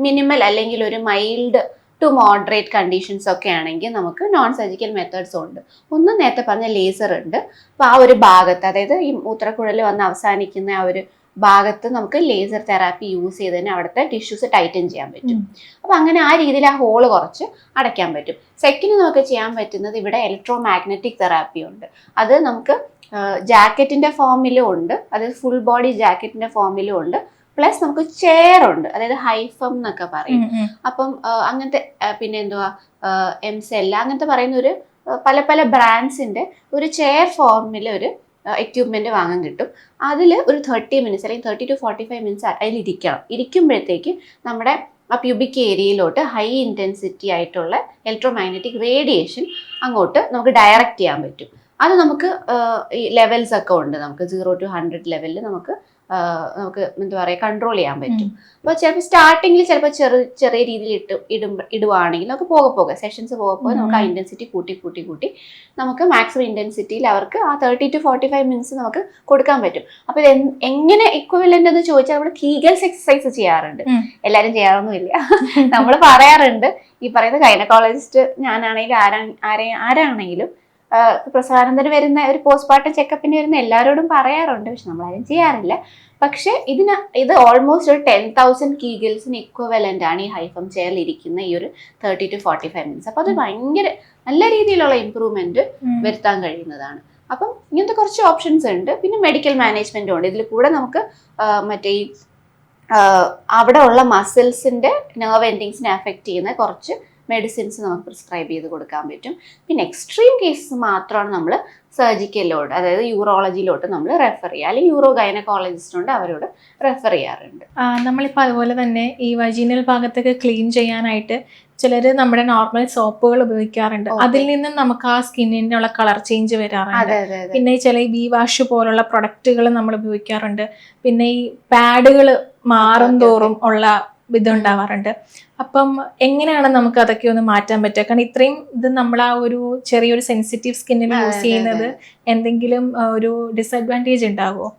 B: മിനിമൽ അല്ലെങ്കിൽ ഒരു മൈൽഡ് ടു മോഡറേറ്റ് കണ്ടീഷൻസ് ഒക്കെ ആണെങ്കിൽ നമുക്ക് നോൺ സർജിക്കൽ മെത്തേഡ്സും ഉണ്ട്. ഒന്ന് നേരത്തെ പറഞ്ഞ ലേസർ ഉണ്ട്. അപ്പോൾ ആ ഒരു ഭാഗത്ത്, അതായത് ഈ മൂത്രക്കുഴൽ വന്ന് അവസാനിക്കുന്ന ആ ഒരു ഭാഗത്ത് നമുക്ക് ലേസർ തെറാപ്പി യൂസ് ചെയ്ത് തന്നെ അവിടുത്തെ ടിഷ്യൂസ് ടൈറ്റൻ ചെയ്യാൻ പറ്റും. അപ്പോൾ അങ്ങനെ ആ രീതിയിൽ ആ ഹോള് കുറച്ച് അടയ്ക്കാൻ പറ്റും. സെക്കൻഡ് നമുക്ക് ചെയ്യാൻ പറ്റുന്നത് ഇവിടെ ഇലക്ട്രോ മാഗ്നറ്റിക് തെറാപ്പി ഉണ്ട്. അത് നമുക്ക് ജാക്കറ്റിന്റെ ഫോമിലും ഉണ്ട്, അതായത് ഫുൾ ബോഡി ജാക്കറ്റിന്റെ ഫോമിലും ഉണ്ട്. പ്ലസ് നമുക്ക് ചെയർ ഉണ്ട്, അതായത് ഹൈഫം എന്നൊക്കെ പറയും. അപ്പം അങ്ങനത്തെ പിന്നെ എന്തുവാ എംസെല്ല അങ്ങനത്തെ പറയുന്ന ഒരു പല പല ബ്രാൻഡ്സിന്റെ ഒരു ചെയർ ഫോമിൽ ഒരു എക്യുപ്മെന്റ് വാങ്ങാൻ കിട്ടും. അതിൽ ഒരു 30 മിനിറ്റ്സ് അല്ലെങ്കിൽ 30 to 45 മിനിറ്റ്സ് അതിൽ ഇരിക്കുമ്പോഴത്തേക്ക് നമ്മുടെ ആ പ്യൂബിക് ഏരിയയിലോട്ട് ഹൈ ഇൻറ്റൻസിറ്റി ആയിട്ടുള്ള ഇലക്ട്രോ മാഗ്നറ്റിക് റേഡിയേഷൻ അങ്ങോട്ട് നമുക്ക് ഡയറക്റ്റ് ചെയ്യാൻ പറ്റും. അത് നമുക്ക് ഈ ലെവൽസ് ഒക്കെ ഉണ്ട്. നമുക്ക് 0 to 100 ലെവലിൽ നമുക്ക് എന്താ പറയുക കൺട്രോൾ ചെയ്യാൻ പറ്റും. അപ്പോൾ ചിലപ്പോൾ സ്റ്റാർട്ടിങ്ങിൽ ചിലപ്പോൾ ചെറിയ രീതിയിൽ ഇടുവാണെങ്കിൽ നമുക്ക് പോകെ സെഷൻസ് പോകെ നമുക്ക് ആ ഇൻറ്റൻസിറ്റി കൂട്ടി നമുക്ക് മാക്സിമം ഇൻറ്റൻസിറ്റിയിൽ അവർക്ക് ആ 30 to 45 മിനിറ്റ്സ് നമുക്ക് കൊടുക്കാൻ പറ്റും. അപ്പോൾ ഇത് എങ്ങനെ ഇക്വലന്റ് എന്ന് ചോദിച്ചാൽ നമ്മൾ കീഗൽസ് എക്സസൈസ് ചെയ്യാറുണ്ട്. എല്ലാവരും ചെയ്യാറൊന്നുമില്ല, നമ്മൾ പറയാറുണ്ട്. ഈ പറയുന്ന ഗൈനക്കോളജിസ്റ്റ് ഞാനാണെങ്കിലും ആരാണെങ്കിലും പ്രസവാനന്തരം വരുന്ന ഒരു പോസ്റ്റ്മോർട്ടം ചെക്കപ്പിന് വരുന്ന എല്ലാവരോടും പറയാറുണ്ട്. പക്ഷെ നമ്മളാരും ചെയ്യാറില്ല. പക്ഷെ ഇത് ഓൾമോസ്റ്റ് ഒരു 10,000 കീഗൽസിന് ഇക്വലന്റ് ആണ് ഈ ഹൈഫം ചെയറിൽ ഇരിക്കുന്ന ഈ ഒരു 30 to 45 മിനിറ്റ്സ്. അപ്പൊ അത് ഭയങ്കര നല്ല രീതിയിലുള്ള ഇമ്പ്രൂവ്മെന്റ് വരുത്താൻ കഴിയുന്നതാണ്. അപ്പം ഇങ്ങനത്തെ കുറച്ച് ഓപ്ഷൻസ് ഉണ്ട്. പിന്നെ മെഡിക്കൽ മാനേജ്മെന്റും ഉണ്ട്. ഇതിൽ കൂടെ നമുക്ക് മറ്റേ ഈ അവിടെ ഉള്ള മസിൽസിന്റെ നെർവ് എൻഡിങ്സിനെ അഫക്റ്റ് ചെയ്യുന്ന കുറച്ച് മെഡിസിൻസ് നമുക്ക് പ്രിസ്ക്രൈബ് ചെയ്ത് കൊടുക്കാൻ പറ്റും. പിന്നെ എക്സ്ട്രീം കേസസ് മാത്രമാണ് നമ്മൾ സർജിക്കലിലോട്ട്, അതായത് യൂറോളജിയിലോട്ട് നമ്മൾ റെഫർ ചെയ്യുക, അല്ലെങ്കിൽ യൂറോ ഗൈനക്കോളജിസ്റ്റുണ്ട് അവരോട് റെഫർ ചെയ്യാറുണ്ട്.
A: നമ്മളിപ്പോൾ അതുപോലെ തന്നെ ഈ വജീനൽ ഭാഗത്തൊക്കെ ക്ലീൻ ചെയ്യാനായിട്ട് ചിലർ നമ്മുടെ നോർമൽ സോപ്പുകൾ ഉപയോഗിക്കാറുണ്ട്. അതിൽ നിന്നും നമുക്ക് ആ സ്കിന്നിനുള്ള കളർ ചേഞ്ച് വരാറുണ്ട്. പിന്നെ ചില ഈ ബി വാഷ് പോലുള്ള പ്രൊഡക്റ്റുകൾ നമ്മൾ ഉപയോഗിക്കാറുണ്ട്. പിന്നെ ഈ പാഡുകൾ മാറും തോറും ഉള്ള ഇതുണ്ടാവാറുണ്ട്. അപ്പം എങ്ങനെയാണ് നമുക്ക് അതൊക്കെ ഒന്ന് മാറ്റാൻ പറ്റുക? കാരണം ഇത്രയും ഇത് നമ്മൾ ആ ഒരു ചെറിയൊരു സെൻസിറ്റീവ് സ്കിന്നിൽ യൂസ് ചെയ്യുന്നത് എന്തെങ്കിലും ഒരു ഡിസഡ്വാൻറ്റേജ് ഉണ്ടാവുമോ?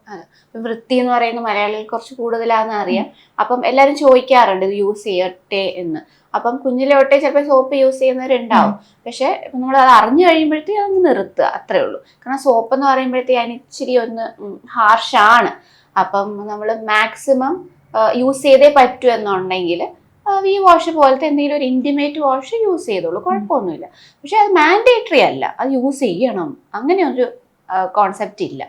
B: വൃത്തി എന്ന് പറയുന്ന മലയാളികൾ കുറച്ച് കൂടുതലാണെന്ന് അറിയാം. അപ്പം എല്ലാവരും ചോദിക്കാറുണ്ട് ഇത് യൂസ് ചെയ്യട്ടെ എന്ന്. അപ്പം കുഞ്ഞിലോട്ടെ ചിലപ്പോൾ സോപ്പ് യൂസ് ചെയ്യുന്നവരുണ്ടാവും. പക്ഷെ നമ്മൾ അത് അറിഞ്ഞു കഴിയുമ്പോഴത്തേക്ക് അതൊന്ന് നിർത്തുക, അത്രേ ഉള്ളൂ. കാരണം സോപ്പ് എന്ന് പറയുമ്പോഴത്തേക്ക് അതിന് ഇച്ചിരി ഒന്ന് ഹാർഷാണ്. അപ്പം നമ്മൾ മാക്സിമം യൂസ് ചെയ്തേ പറ്റൂ എന്നുണ്ടെങ്കിൽ വി വാഷ് പോലത്തെ എന്തെങ്കിലും ഒരു ഇൻറ്റിമേറ്റ് വാഷ് യൂസ് ചെയ്തോളൂ, കുഴപ്പമൊന്നുമില്ല. പക്ഷെ അത് മാൻഡേറ്ററി അല്ല, അത് യൂസ് ചെയ്യണം അങ്ങനെ ഒരു കോൺസെപ്റ്റ് ഇല്ല.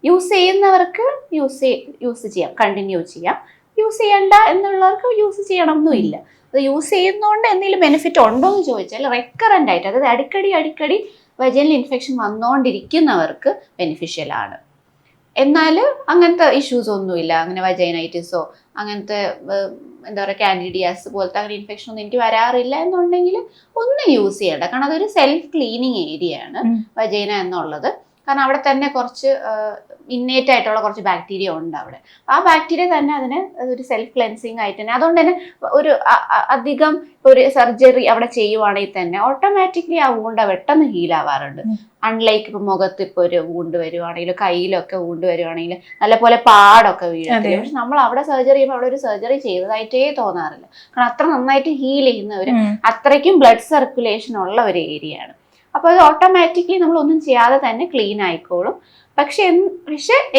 B: യൂസ് ചെയ്യുന്നവർക്ക് യൂസ് ചെയ്യാം, കണ്ടിന്യൂ ചെയ്യാം. യൂസ് ചെയ്യണ്ട എന്നുള്ളവർക്ക് യൂസ് ചെയ്യണം എന്നും ഇല്ല. അത് യൂസ് ചെയ്യുന്നതുകൊണ്ട് എന്തെങ്കിലും ബെനിഫിറ്റ് ഉണ്ടോ എന്ന് ചോദിച്ചാൽ റെക്കറൻ്റ് ആയിട്ട്, അതായത് അടിക്കടി വജൈനൽ ഇൻഫെക്ഷൻ വന്നുകൊണ്ടിരിക്കുന്നവർക്ക് ബെനിഫിഷ്യലാണ്. എന്നാൽ അങ്ങനത്തെ ഇഷ്യൂസ് ഒന്നുമില്ല, അങ്ങനെ വജൈനൈറ്റിസോ അങ്ങനത്തെ എന്താ പറയുക കാൻഡിഡിയാസ് പോലത്തെ അങ്ങനെ ഇൻഫെക്ഷൻ ഒന്നും എനിക്ക് വരാറില്ല എന്നുണ്ടെങ്കിൽ ഒന്നും യൂസ് ചെയ്യണ്ട. കാരണം അതൊരു സെൽഫ് ക്ലീനിങ് ഏരിയയാണ് വജൈന എന്നുള്ളത്. കാരണം അവിടെ തന്നെ കുറച്ച് ഇന്നേറ്റ് ആയിട്ടുള്ള കുറച്ച് ബാക്ടീരിയ ഉണ്ട് അവിടെ. ആ ബാക്ടീരിയ തന്നെ അതിന് ഒരു സെൽഫ് ക്ലെൻസിങ് ആയിട്ട് തന്നെ, അതുകൊണ്ട് തന്നെ ഒരു അധികം ഒരു സർജറി അവിടെ ചെയ്യുവാണെങ്കിൽ തന്നെ ഓട്ടോമാറ്റിക്കലി ആ വൂണ്ട് പെട്ടെന്ന് ഹീൽ ആവാറുണ്ട്. അൺലൈക്ക് ഇപ്പൊ മുഖത്ത് ഇപ്പൊ ഒരു വൂണ്ട് വരുവാണെങ്കിൽ, കയ്യിലൊക്കെ വൂണ്ട് വരുവാണെങ്കിൽ നല്ലപോലെ പാടൊക്കെ വീഴത്തില്ല. പക്ഷെ നമ്മൾ അവിടെ സർജറി ചെയ്യുമ്പോൾ അവിടെ ഒരു സർജറി ചെയ്തതായിട്ടേ തോന്നാറില്ല. കാരണം അത്ര നന്നായിട്ട് ഹീൽ ചെയ്യുന്നവര്, അത്രയ്ക്കും ബ്ലഡ് സർക്കുലേഷൻ ഉള്ള ഒരു ഏരിയ ആണ്. അപ്പോൾ അത് ഓട്ടോമാറ്റിക്കലി നമ്മളൊന്നും ചെയ്യാതെ തന്നെ ക്ലീൻ ആയിക്കോളും. പക്ഷെ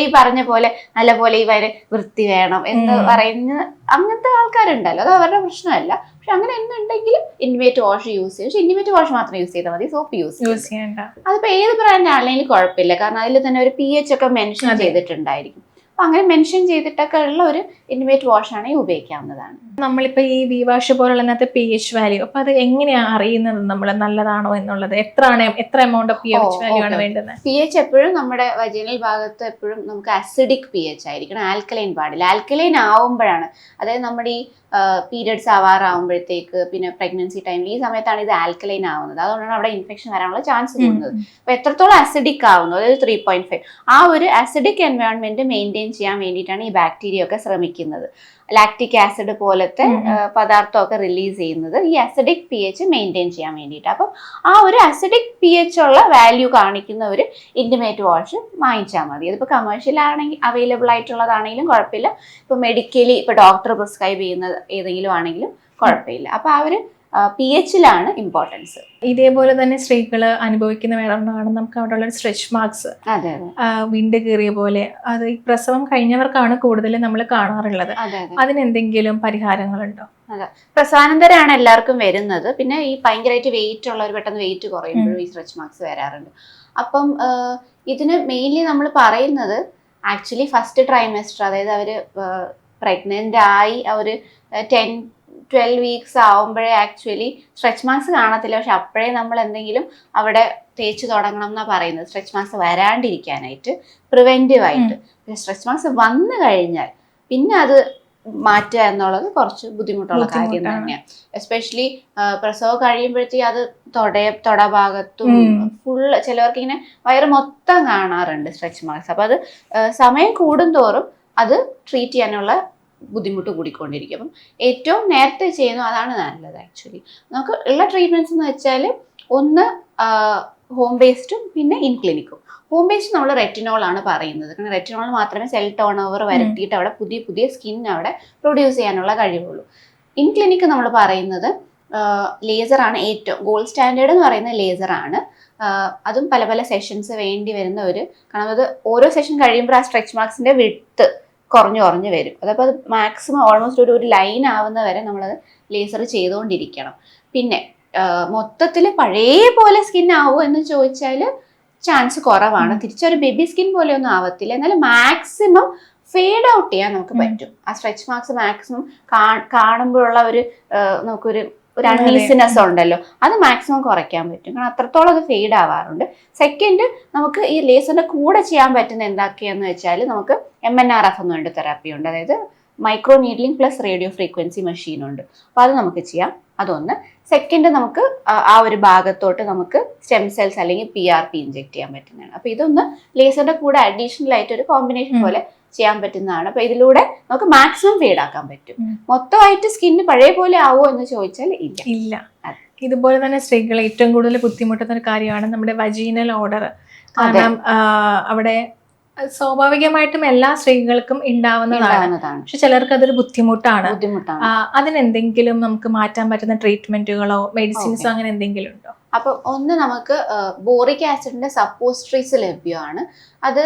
B: ഈ പറഞ്ഞ പോലെ നല്ലപോലെ ഈ വൃത്തി വേണം എന്ന് പറയുന്ന അങ്ങനത്തെ ആൾക്കാരുണ്ടല്ലോ, അത് അവരുടെ പ്രശ്നമല്ല. പക്ഷെ അങ്ങനെ എന്നുണ്ടെങ്കിൽ ഇൻറ്റിമേറ്റ് വാഷ് യൂസ് ചെയ്യും. പക്ഷെ ഇൻറ്റിമേറ്റ് വാഷ് മാത്രം യൂസ് ചെയ്താൽ മതി, സോപ്പ് യൂസ് ചെയ്യണ്ട. അതിപ്പോൾ ഏത് ബ്രാൻഡ് ആണെങ്കിലും കുഴപ്പമില്ല. കാരണം അതിൽ തന്നെ ഒരു pH ഒക്കെ മെൻഷൻ ചെയ്തിട്ടുണ്ടായിരിക്കും. അപ്പം അങ്ങനെ മെൻഷൻ ചെയ്തിട്ടൊക്കെ ഉള്ള ഒരു ഇൻറ്റിമേറ്റ് വാഷ് ആണെങ്കിൽ ഉപയോഗിക്കാവുന്നതാണ്.
A: നമ്മളിപ്പോ ഈ വിവാഷ് പോലുള്ള pH വാല്യൂ, അപ്പൊ അത് എങ്ങനെയാ അറിയുന്നത് നമ്മൾ നല്ലതാണോ എന്നുള്ളത്? എത്ര എമൗണ്ട് ഓഫ് pH വാല്യൂ ആണ് വേണ്ടുന്നത്?
B: pH എപ്പോഴും നമ്മുടെ വജൈനൽ ഭാഗത്ത് എപ്പോഴും നമുക്ക് അസിഡിക് pH ആയിരിക്കണം, ആൽക്കലൈൻ പാടില്ല. ആൽക്കലൈൻ ആവുമ്പോഴാണ്, അതായത് നമ്മുടെ ഈ പീരിയഡ്സ് ആവാറാവുമ്പോഴത്തേക്ക്, പിന്നെ പ്രഗ്നൻസി ടൈമിൽ ഈ സമയത്താണ് ഇത് ആൽക്കലൈൻ ആവുന്നത്. അതുകൊണ്ടാണ് അവിടെ ഇൻഫെക്ഷൻ വരാനുള്ള ചാൻസ് കൂടുന്നത്. അപ്പൊ എത്രത്തോളം അസിഡിക് ആവുന്നു, അതായത് 3.5, ആ ഒരു അസിഡിക് എൻവയോൺമെന്റ് മെയിൻറ്റെയിൻ ചെയ്യാൻ വേണ്ടിയിട്ടാണ് ഈ ബാക്ടീരിയ ഒക്കെ ശ്രമിക്കുന്നത്. ലാക്റ്റിക് ആസിഡ് പോലത്തെ പദാർത്ഥമൊക്കെ റിലീസ് ചെയ്യുന്നത് ഈ അസിഡിക് pH മെയിൻറ്റെയിൻ ചെയ്യാൻ വേണ്ടിയിട്ട്. അപ്പം ആ ഒരു അസിഡിക് pH ഉള്ള വാല്യൂ കാണിക്കുന്ന ഒരു ഇന്റിമേറ്റ് വാഷ് വാങ്ങിച്ചാൽ മതി. അതിപ്പോൾ കമേഴ്ഷ്യൽ ആണെങ്കിൽ അവൈലബിൾ ആയിട്ടുള്ളതാണെങ്കിലും കുഴപ്പമില്ല, ഇപ്പോൾ മെഡിക്കലി ഇപ്പോൾ ഡോക്ടർ പ്രിസ്ക്രൈബ് ചെയ്യുന്ന ഏതെങ്കിലും ആണെങ്കിലും കുഴപ്പമില്ല. അപ്പോൾ ആ ഒരു pH-ലാണ് ഇമ്പോർട്ടൻസ്.
A: ഇതേപോലെ തന്നെ സ്ത്രീകൾ അനുഭവിക്കുന്ന വേറെ ഒന്നാണ് നമുക്ക് അവിടെ ഉള്ള സ്ട്രെച്ച് മാർക്സ്, വിണ്ട് കീറിയ പോലെ. അത് ഈ പ്രസവം കഴിഞ്ഞവർക്കാണ് കൂടുതൽ നമ്മൾ കാണാറുള്ളത്. അതിനെന്തെങ്കിലും പരിഹാരങ്ങളുണ്ടോ?
B: അതെ, പ്രസവാനന്തരമാണ് എല്ലാവർക്കും വരുന്നത്. പിന്നെ ഈ ഭയങ്കരമായിട്ട് വെയിറ്റ് ഉള്ളവർ പെട്ടെന്ന് വെയിറ്റ് കുറയുമ്പോഴും ഈ സ്ട്രെച്ച് മാർക്സ് വരാറുണ്ട്. അപ്പം ഇതിന് മെയിൻലി നമ്മൾ പറയുന്നത് ആക്ച്വലി ഫസ്റ്റ് ട്രൈമെസ്റ്റർ, അതായത് അവർ പ്രഗ്നൻ്റ് ആയി ഒരു 10-12 വീക്സ് ആവുമ്പോഴേ ആക്ച്വലി സ്ട്രെച്ച് മാർക്സ് കാണത്തില്ല. പക്ഷെ അപ്പോഴേ നമ്മൾ എന്തെങ്കിലും അവിടെ തേച്ച് തുടങ്ങണം എന്നാണ് പറയുന്നത്, സ്ട്രെച്ച് മാർക്സ് വരാണ്ടിരിക്കാനായിട്ട്, പ്രിവെൻറ്റീവ് ആയിട്ട്. പിന്നെ സ്ട്രെച്ച് മാർക്സ് വന്നു കഴിഞ്ഞാൽ പിന്നെ അത് മാറ്റുക എന്നുള്ളത് കുറച്ച് ബുദ്ധിമുട്ടുള്ള കാര്യം തന്നെയാണ്. എസ്പെഷ്യലി പ്രസവം കഴിയുമ്പോഴത്തേക്ക് അത് തൊടഭാഗത്തും ഫുള്ള് ചിലവർക്ക് ഇങ്ങനെ വയറ് മൊത്തം കാണാറുണ്ട് സ്ട്രെച്ച് മാർക്സ്. അപ്പോൾ അത് സമയം കൂടുന്തോറും അത് ട്രീറ്റ് ചെയ്യാനുള്ള ബുദ്ധിമുട്ട് കൂടിക്കൊണ്ടിരിക്കും. അപ്പം ഏറ്റവും നേരത്തെ ചെയ്യുന്നു അതാണ് നല്ലത്. ആക്ച്വലി നമുക്ക് ഉള്ള ട്രീറ്റ്മെൻറ്റ്സ് എന്ന് വെച്ചാൽ ഒന്ന് ഹോം ബേസ്ഡും പിന്നെ ഇൻ ക്ലിനിക്കും. ഹോം ബേസ്ഡ് നമ്മൾ റെറ്റിനോൾ ആണ് പറയുന്നത്, കാരണം റെറ്റിനോൾ മാത്രമേ സെൽ ടേൺ ഓവർ വരുത്തിയിട്ട് അവിടെ പുതിയ സ്കിൻ അവിടെ പ്രൊഡ്യൂസ് ചെയ്യാനുള്ള കഴിവുള്ളൂ. ഇൻ ക്ലിനിക്ക് നമ്മൾ പറയുന്നത് ലേസറാണ് ഏറ്റവും ഗോൾഡ് സ്റ്റാൻഡേർഡ് എന്ന് പറയുന്നത് ലേസറാണ്. അതും പല പല സെഷൻസ് വേണ്ടി വരുന്ന കാരണം അത് ഓരോ സെഷൻ കഴിയുമ്പോൾ ആ സ്ട്രെച്ച് മാർക്സിൻ്റെ വിഡ്ത്ത് കുറഞ്ഞു വരും. അതപ്പോൾ അത് മാക്സിമം ഓൾമോസ്റ്റ് ഒരു ലൈൻ ആവുന്ന വരെ നമ്മളത് ലേസർ ചെയ്തുകൊണ്ടിരിക്കണം. പിന്നെ മൊത്തത്തിൽ പഴയ പോലെ സ്കിൻ ആവുമോ എന്ന് ചോദിച്ചാൽ ചാൻസ് കുറവാണ്. തിരിച്ചൊരു ബേബി സ്കിൻ പോലെ ഒന്നും ആവത്തില്ല. എന്നാലും മാക്സിമം ഫേഡ് ഔട്ട് ചെയ്യാൻ നമുക്ക് പറ്റും. ആ സ്ട്രെച്ച് മാർക്സ് മാക്സിമം കാണുമ്പോഴുള്ള നമുക്കൊരു അൺഈസിനെസ് ഉണ്ടല്ലോ, അത് മാക്സിമം കുറയ്ക്കാൻ പറ്റും. കാരണം അത്രത്തോളം അത് ഫെയ്ഡ് ആവാറുണ്ട്. സെക്കൻഡ്, നമുക്ക് ഈ ലേസറിന്റെ കൂടെ ചെയ്യാൻ പറ്റുന്ന എന്തൊക്കെയാന്ന് വെച്ചാൽ നമുക്ക് MNRF എന്ന് പറഞ്ഞ തെറാപ്പി ഉണ്ട്, അതായത് micro needling plus radio frequency machine ഉണ്ട്. അപ്പോൾ അത് നമുക്ക് ചെയ്യാം, അതൊന്ന്. സെക്കൻഡ്, നമുക്ക് ആ ഒരു ഭാഗത്തോട്ട് നമുക്ക് സ്റ്റെം സെൽസ് അല്ലെങ്കിൽ PRP ഇഞ്ചെക്ട് ചെയ്യാൻ പറ്റുന്നതാണ്. അപ്പോൾ ഇതൊന്ന് ലേസറിന്റെ കൂടെ അഡീഷണൽ ആയിട്ട് ഒരു കോമ്പിനേഷൻ പോലെ ചെയ്യാൻ പറ്റുന്നതാണ്. അപ്പോൾ ഇതിലൂടെ നമുക്ക് മാക്സിമം ഫീഡ് ആക്കാൻ പറ്റും. മൊത്തമായിട്ട് സ്കിന്ന് പഴയ പോലെ ആവോ എന്ന് ചോദിച്ചാൽ ഇല്ല.
A: ഇതുപോലെ തന്നെ സ്ത്രീകൾ ഏറ്റവും കൂടുതൽ ബുദ്ധിമുട്ടുന്ന ഒരു കാര്യമാണ് നമ്മുടെ വജീനൽ ഓർഡർ. കാരണം അവിടെ സ്വാഭാവികമായിട്ടും എല്ലാ സ്ത്രീകൾക്കും ഉണ്ടാവുന്നതാണ്, പക്ഷെ ചിലർക്ക് അതൊരു ബുദ്ധിമുട്ടാണ്. അതിനെന്തെങ്കിലും നമുക്ക് മാറ്റാൻ പറ്റുന്ന ട്രീറ്റ്മെന്റുകളോ മെഡിസിൻസോ അങ്ങനെ എന്തെങ്കിലും ഉണ്ടോ?
B: അപ്പൊ ഒന്ന്, നമുക്ക് ബോറിക് ആസിഡിന്റെ സപ്പോസിറ്ററീസ് ലഭ്യമാണ്. അത്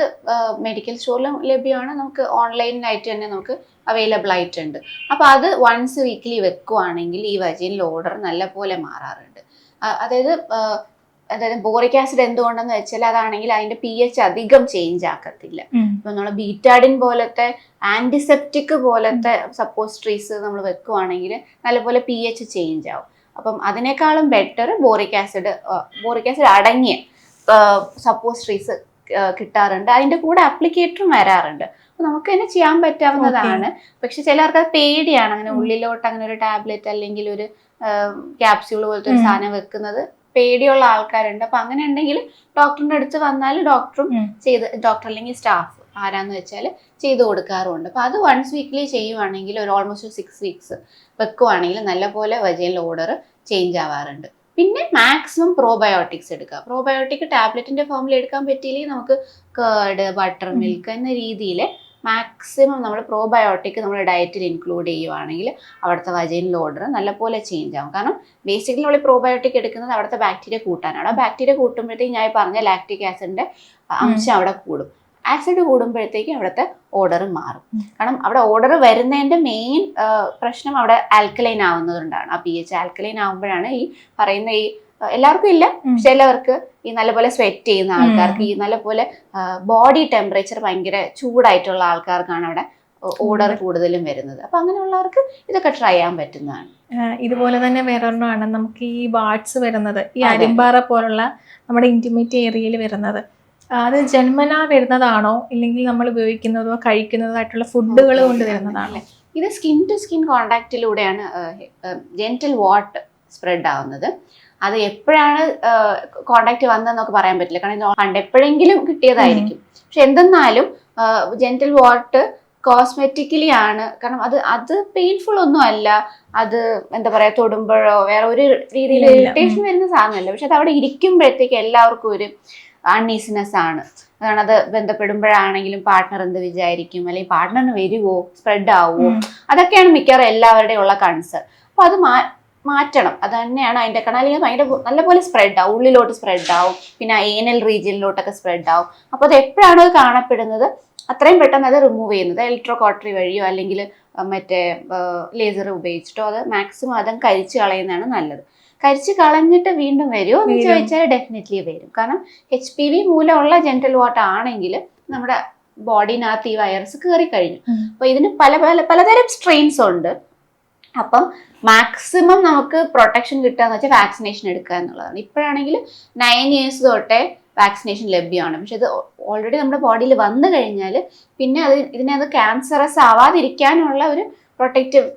B: മെഡിക്കൽ സ്റ്റോറിലും ലഭ്യമാണ്, നമുക്ക് ഓൺലൈനിലായിട്ട് തന്നെ നമുക്ക് അവൈലബിൾ ആയിട്ടുണ്ട്. അപ്പൊ അത് വൺസ് വീക്ക്ലി വെക്കുവാണെങ്കിൽ ഈ വജൈനൽ ഓർഡർ നല്ലപോലെ മാറാറുണ്ട്. അതായത് ബോറിക് ആസിഡ് എന്തുകൊണ്ടെന്ന് വെച്ചാൽ അതാണെങ്കിൽ അതിന്റെ pH അധികം ചേഞ്ച് ആക്കത്തില്ല. ഇപ്പൊ നമ്മൾ ബീറ്റാഡിൻ പോലത്തെ ആന്റിസെപ്റ്റിക് പോലത്തെ സപ്പോസിറ്ററീസ് നമ്മൾ വെക്കുവാണെങ്കിൽ നല്ലപോലെ pH ചേഞ്ച് ആവും. അപ്പം അതിനേക്കാളും ബെറ്റർ ബോറിക് ആസിഡ് അടങ്ങിയ സപ്പോസിറ്ററീസ് കിട്ടാറുണ്ട്. അതിന്റെ കൂടെ അപ്ലിക്കേറ്ററും വരാറുണ്ട്. അപ്പൊ നമുക്ക് തന്നെ ചെയ്യാൻ പറ്റാവുന്നതാണ്. പക്ഷെ ചിലർക്ക് അത് പേടിയാണ്, അങ്ങനെ ഉള്ളിലോട്ട് അങ്ങനെ ഒരു ടാബ്ലറ്റ് അല്ലെങ്കിൽ ഒരു ക്യാപ്സ്യൂൾ പോലത്തെ ഒരു സാധനം വെക്കുന്നത് പേടിയുള്ള ആൾക്കാരുണ്ട്. അപ്പൊ അങ്ങനെ ഉണ്ടെങ്കിൽ ഡോക്ടറിന്റെ അടുത്ത് വന്നാൽ ഡോക്ടർ അല്ലെങ്കിൽ സ്റ്റാഫ് ആരാന്ന് വെച്ചാൽ ചെയ്ത് കൊടുക്കാറുണ്ട്. അപ്പൊ അത് വൺസ് വീക്ക്ലി ചെയ്യുവാണെങ്കിൽ ഒരു ഓൾമോസ്റ്റ് 6 വീക്സ് വെക്കുവാണെങ്കിൽ നല്ലപോലെ വജൈനൽ ഓർഡർ ചേഞ്ച് ആവാറുണ്ട്. പിന്നെ മാക്സിമം പ്രോബയോട്ടിക്സ് എടുക്കുക. പ്രോബയോട്ടിക് ടാബ്ലറ്റിന്റെ ഫോമിൽ എടുക്കാൻ പറ്റിയില്ലെങ്കിൽ നമുക്ക് കേർഡ്, ബട്ടർ മിൽക്ക് എന്ന രീതിയിൽ മാക്സിമം നമ്മൾ പ്രോബയോട്ടിക് നമ്മുടെ ഡയറ്റിൽ ഇൻക്ലൂഡ് ചെയ്യുവാണെങ്കിൽ അവിടുത്തെ വജൈനൽ ഓർഡർ നല്ലപോലെ ചേഞ്ച് ആവും. കാരണം ബേസിക്കലി നമ്മൾ പ്രോബയോട്ടിക് എടുക്കുന്നത് അവിടുത്തെ ബാക്ടീരിയ കൂട്ടാനാണ്. ആ ബാക്ടീരിയ കൂട്ടുമ്പോഴത്തേക്ക് ഞാൻ പറഞ്ഞ ലാക്റ്റിക് ആസിഡിന്റെ അംശം അവിടെ കൂടും. ആസിഡ് കൂടുമ്പോഴത്തേക്ക് അവിടുത്തെ ഓർഡർ മാറും. കാരണം അവിടെ ഓർഡർ വരുന്നതിന്റെ മെയിൻ പ്രശ്നം അവിടെ ആൽക്കലൈൻ ആവുന്നതുകൊണ്ടാണ്. ആ pH ആൽക്കലൈൻ ആവുമ്പോഴാണ് ഈ പറയുന്ന ഈ എല്ലാവർക്കും ഇല്ല, ചിലവർക്ക് ഈ നല്ലപോലെ സ്വെറ്റ് ചെയ്യുന്ന ആൾക്കാർക്ക്, ഈ നല്ലപോലെ ബോഡി ടെമ്പറേച്ചർ ഭയങ്കര ചൂടായിട്ടുള്ള ആൾക്കാർക്കാണ് അവിടെ ഓർഡർ കൂടുതലും വരുന്നത്. അപ്പൊ അങ്ങനെയുള്ളവർക്ക് ഇതൊക്കെ ട്രൈ ചെയ്യാൻ പറ്റുന്നതാണ്.
A: ഇതുപോലെ തന്നെ വേറൊരെണ്ണമാണ് നമുക്ക് ഈ വാട്സ് വരുന്നത്, ഈ അരിമ്പാറ പോലുള്ള നമ്മുടെ ഇന്റിമേറ്റ് ഏരിയയിൽ വരുന്നത്. അത് ജന്മനാ വരുന്നതാണോ ഇല്ലെങ്കിൽ നമ്മൾ ഉപയോഗിക്കുന്നതോ കഴിക്കുന്നതോ ആയിട്ടുള്ള ഫുഡുകൾ കൊണ്ട് വരുന്നതാണോ?
B: ഇത് സ്കിൻ ടു സ്കിൻ കോണ്ടാക്റ്റിലൂടെയാണ് ജെന്റിൽ വാട്ട് സ്പ്രെഡ് ആവുന്നത്. അത് എപ്പോഴാണ് കോണ്ടാക്ട് വന്നതെന്നൊക്കെ പറയാൻ പറ്റില്ല, കാരണം ഇത് പണ്ട് എപ്പോഴെങ്കിലും കിട്ടിയതായിരിക്കും. പക്ഷെ എന്തെന്നാലും ജെന്റിൽ വാട്ട് കോസ്മെറ്റിക്കലി ആണ്, കാരണം അത് പെയിൻഫുൾ ഒന്നും അല്ല. അത് എന്താ പറയാ, തൊടുമ്പോഴോ വേറെ ഒരു രീതിയിൽ ഇറിറ്റേഷൻ വരുന്ന സാധനമല്ല. പക്ഷെ അത് അവിടെ ഇരിക്കുമ്പോഴത്തേക്ക് എല്ലാവർക്കും ഒരു അൺഈസിനെസ് ആണ്. അതാണ്, അത് ബന്ധപ്പെടുമ്പോഴാണെങ്കിലും പാർട്ട്ണർ എന്ത് വിചാരിക്കും, അല്ലെങ്കിൽ പാർട്ട്ണറിന് വരുവോ, സ്പ്രെഡ് ആവുമോ, അതൊക്കെയാണ് മിക്കവാറും എല്ലാവരുടെയും ഉള്ള കൺസേൺ. അപ്പൊ അത് മാറ്റണം. അത് തന്നെയാണ് അതിന്റെ കാരണം. അല്ലെങ്കിൽ ഭയങ്കര നല്ലപോലെ സ്പ്രെഡ് ആവും, ഉള്ളിലോട്ട് സ്പ്രെഡ് ആവും, പിന്നെ ഏനൽ റീജിയനിലോട്ടൊക്കെ സ്പ്രെഡ് ആവും. അപ്പൊ അത് എപ്പോഴാണ് അത് കാണപ്പെടുന്നത് അത്രയും പെട്ടെന്ന് അത് റിമൂവ് ചെയ്യുന്നത് ഇലക്ട്രോ കോട്ടറി വഴിയോ അല്ലെങ്കിൽ മറ്റേ ലേസർ ഉപയോഗിച്ചിട്ടോ അത് മാക്സിമം അതങ്ങ് കരിച്ച് കളയുന്നതാണ് നല്ലത്. കരിച്ച് കളഞ്ഞിട്ട് വീണ്ടും വരുമോ എന്ന് ചോദിച്ചാൽ ഡെഫിനറ്റ്ലി വരും. കാരണം HPV മൂലമുള്ള ജെന്റിൽ വാട്ട് ആണെങ്കിൽ നമ്മുടെ ബോഡിനകത്ത് ഈ വൈറസ് കയറി കഴിഞ്ഞു. അപ്പൊ ഇതിന് പലതരം സ്ട്രെയിൻസ് ഉണ്ട്. അപ്പം മാക്സിമം നമുക്ക് പ്രൊട്ടക്ഷൻ കിട്ടുക എന്ന് വെച്ചാൽ വാക്സിനേഷൻ എടുക്കുക എന്നുള്ളതാണ്. ഇപ്പോഴാണെങ്കിൽ 9 years തൊട്ടേ വാക്സിനേഷൻ ലഭ്യമാണ്. പക്ഷെ ഇത് ഓൾറെഡി നമ്മുടെ ബോഡിയിൽ വന്നു കഴിഞ്ഞാൽ പിന്നെ ഇതിനത് ക്യാൻസറസ് ആവാതിരിക്കാനുള്ള ഒരു പ്രൊട്ടക്റ്റീവ്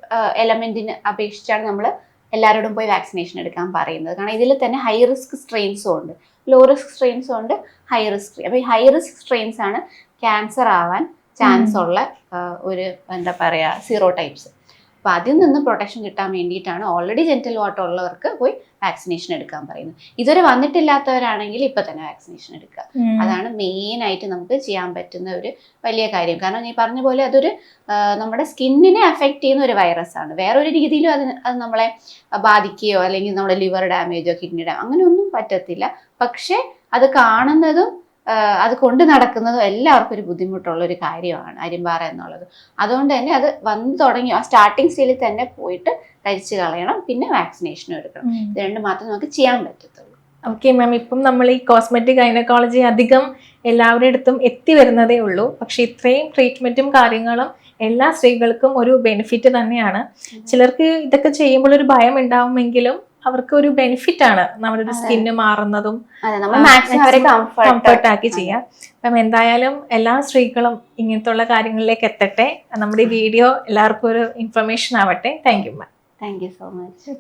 B: എലമെന്റിന് അപേക്ഷിച്ചാണ് നമ്മൾ എല്ലാവരോടും പോയി വാക്സിനേഷൻ എടുക്കാൻ പറയുന്നത്. കാരണം ഇതിൽ തന്നെ ഹൈ റിസ്ക് സ്ട്രെയിൻസും ഉണ്ട്, ലോ റിസ്ക് സ്ട്രെയിൻസും ഉണ്ട്, ഹൈ റിസ്ക്. അപ്പോൾ ഈ ഹൈ റിസ്ക് സ്ട്രെയിൻസ് ആണ് ക്യാൻസർ ആവാൻ ചാൻസ് ഉള്ള ഒരു എന്താ പറയുക സീറോടൈപ്സ്. അപ്പോൾ അതിൽ നിന്ന് പ്രൊട്ടക്ഷൻ കിട്ടാൻ വേണ്ടിയിട്ടാണ് ഓൾറെഡി ജെന്റിൽ വാട്ട് ഉള്ളവർക്ക് പോയി വാക്സിനേഷൻ എടുക്കാൻ പറയുന്നത്. ഇതുവരെ വന്നിട്ടില്ലാത്തവരാണെങ്കിൽ ഇപ്പൊ തന്നെ വാക്സിനേഷൻ എടുക്കുക. അതാണ് മെയിൻ ആയിട്ട് നമുക്ക് ചെയ്യാൻ പറ്റുന്ന ഒരു വലിയ കാര്യം. കാരണം നീ പറഞ്ഞ പോലെ അതൊരു നമ്മുടെ സ്കിന്നിനെ അഫക്റ്റ് ചെയ്യുന്ന ഒരു വൈറസ് ആണ്. വേറൊരു രീതിയിലും അത് നമ്മളെ ബാധിക്കുകയോ അല്ലെങ്കിൽ നമ്മുടെ ലിവർ ഡാമേജോ കിഡ്നി ഡാമേജോ അങ്ങനെയൊന്നും പറ്റത്തില്ല. പക്ഷെ അത് കാണുന്നതും അത് കൊണ്ട് നടക്കുന്നതും എല്ലാവർക്കും ഒരു ബുദ്ധിമുട്ടുള്ള ഒരു കാര്യമാണ് അരിമ്പാറ എന്നുള്ളത്. അതുകൊണ്ട് തന്നെ അത് വന്നു തുടങ്ങി ആ സ്റ്റാർട്ടിങ് സ്റ്റേജിൽ തന്നെ പോയിട്ട് കരിച്ച് കളയണം, പിന്നെ വാക്സിനേഷനും എടുക്കണം. ഇത് രണ്ടും മാത്രമേ നമുക്ക് ചെയ്യാൻ പറ്റത്തുള്ളൂ.
A: ഓക്കെ മാം, ഇപ്പം നമ്മൾ ഈ കോസ്മെറ്റിക് ഗൈനക്കോളജി അധികം എല്ലാവരുടെ അടുത്തും എത്തി വരുന്നതേ ഉള്ളൂ. പക്ഷെ ഇത്രയും ട്രീറ്റ്മെന്റും കാര്യങ്ങളും എല്ലാ സ്ത്രീകൾക്കും ഒരു ബെനിഫിറ്റ് തന്നെയാണ്. ചിലർക്ക് ഇതൊക്കെ ചെയ്യുമ്പോൾ ഒരു ഭയം ഉണ്ടാവുമെങ്കിലും അവർക്ക് ഒരു ബെനിഫിറ്റ് ആണ് നമ്മുടെ ഒരു സ്കിന്ന് മാറുന്നതും കംഫർട്ട് ആക്കി ചെയ്യാം. അപ്പം എന്തായാലും എല്ലാ സ്ത്രീകളും ഇങ്ങനത്തെ കാര്യങ്ങളിലേക്ക് എത്തട്ടെ. നമ്മുടെ ഈ വീഡിയോ എല്ലാവർക്കും ഒരു ഇൻഫർമേഷൻ ആവട്ടെ. Thank you ma'am.
B: Thank you so much.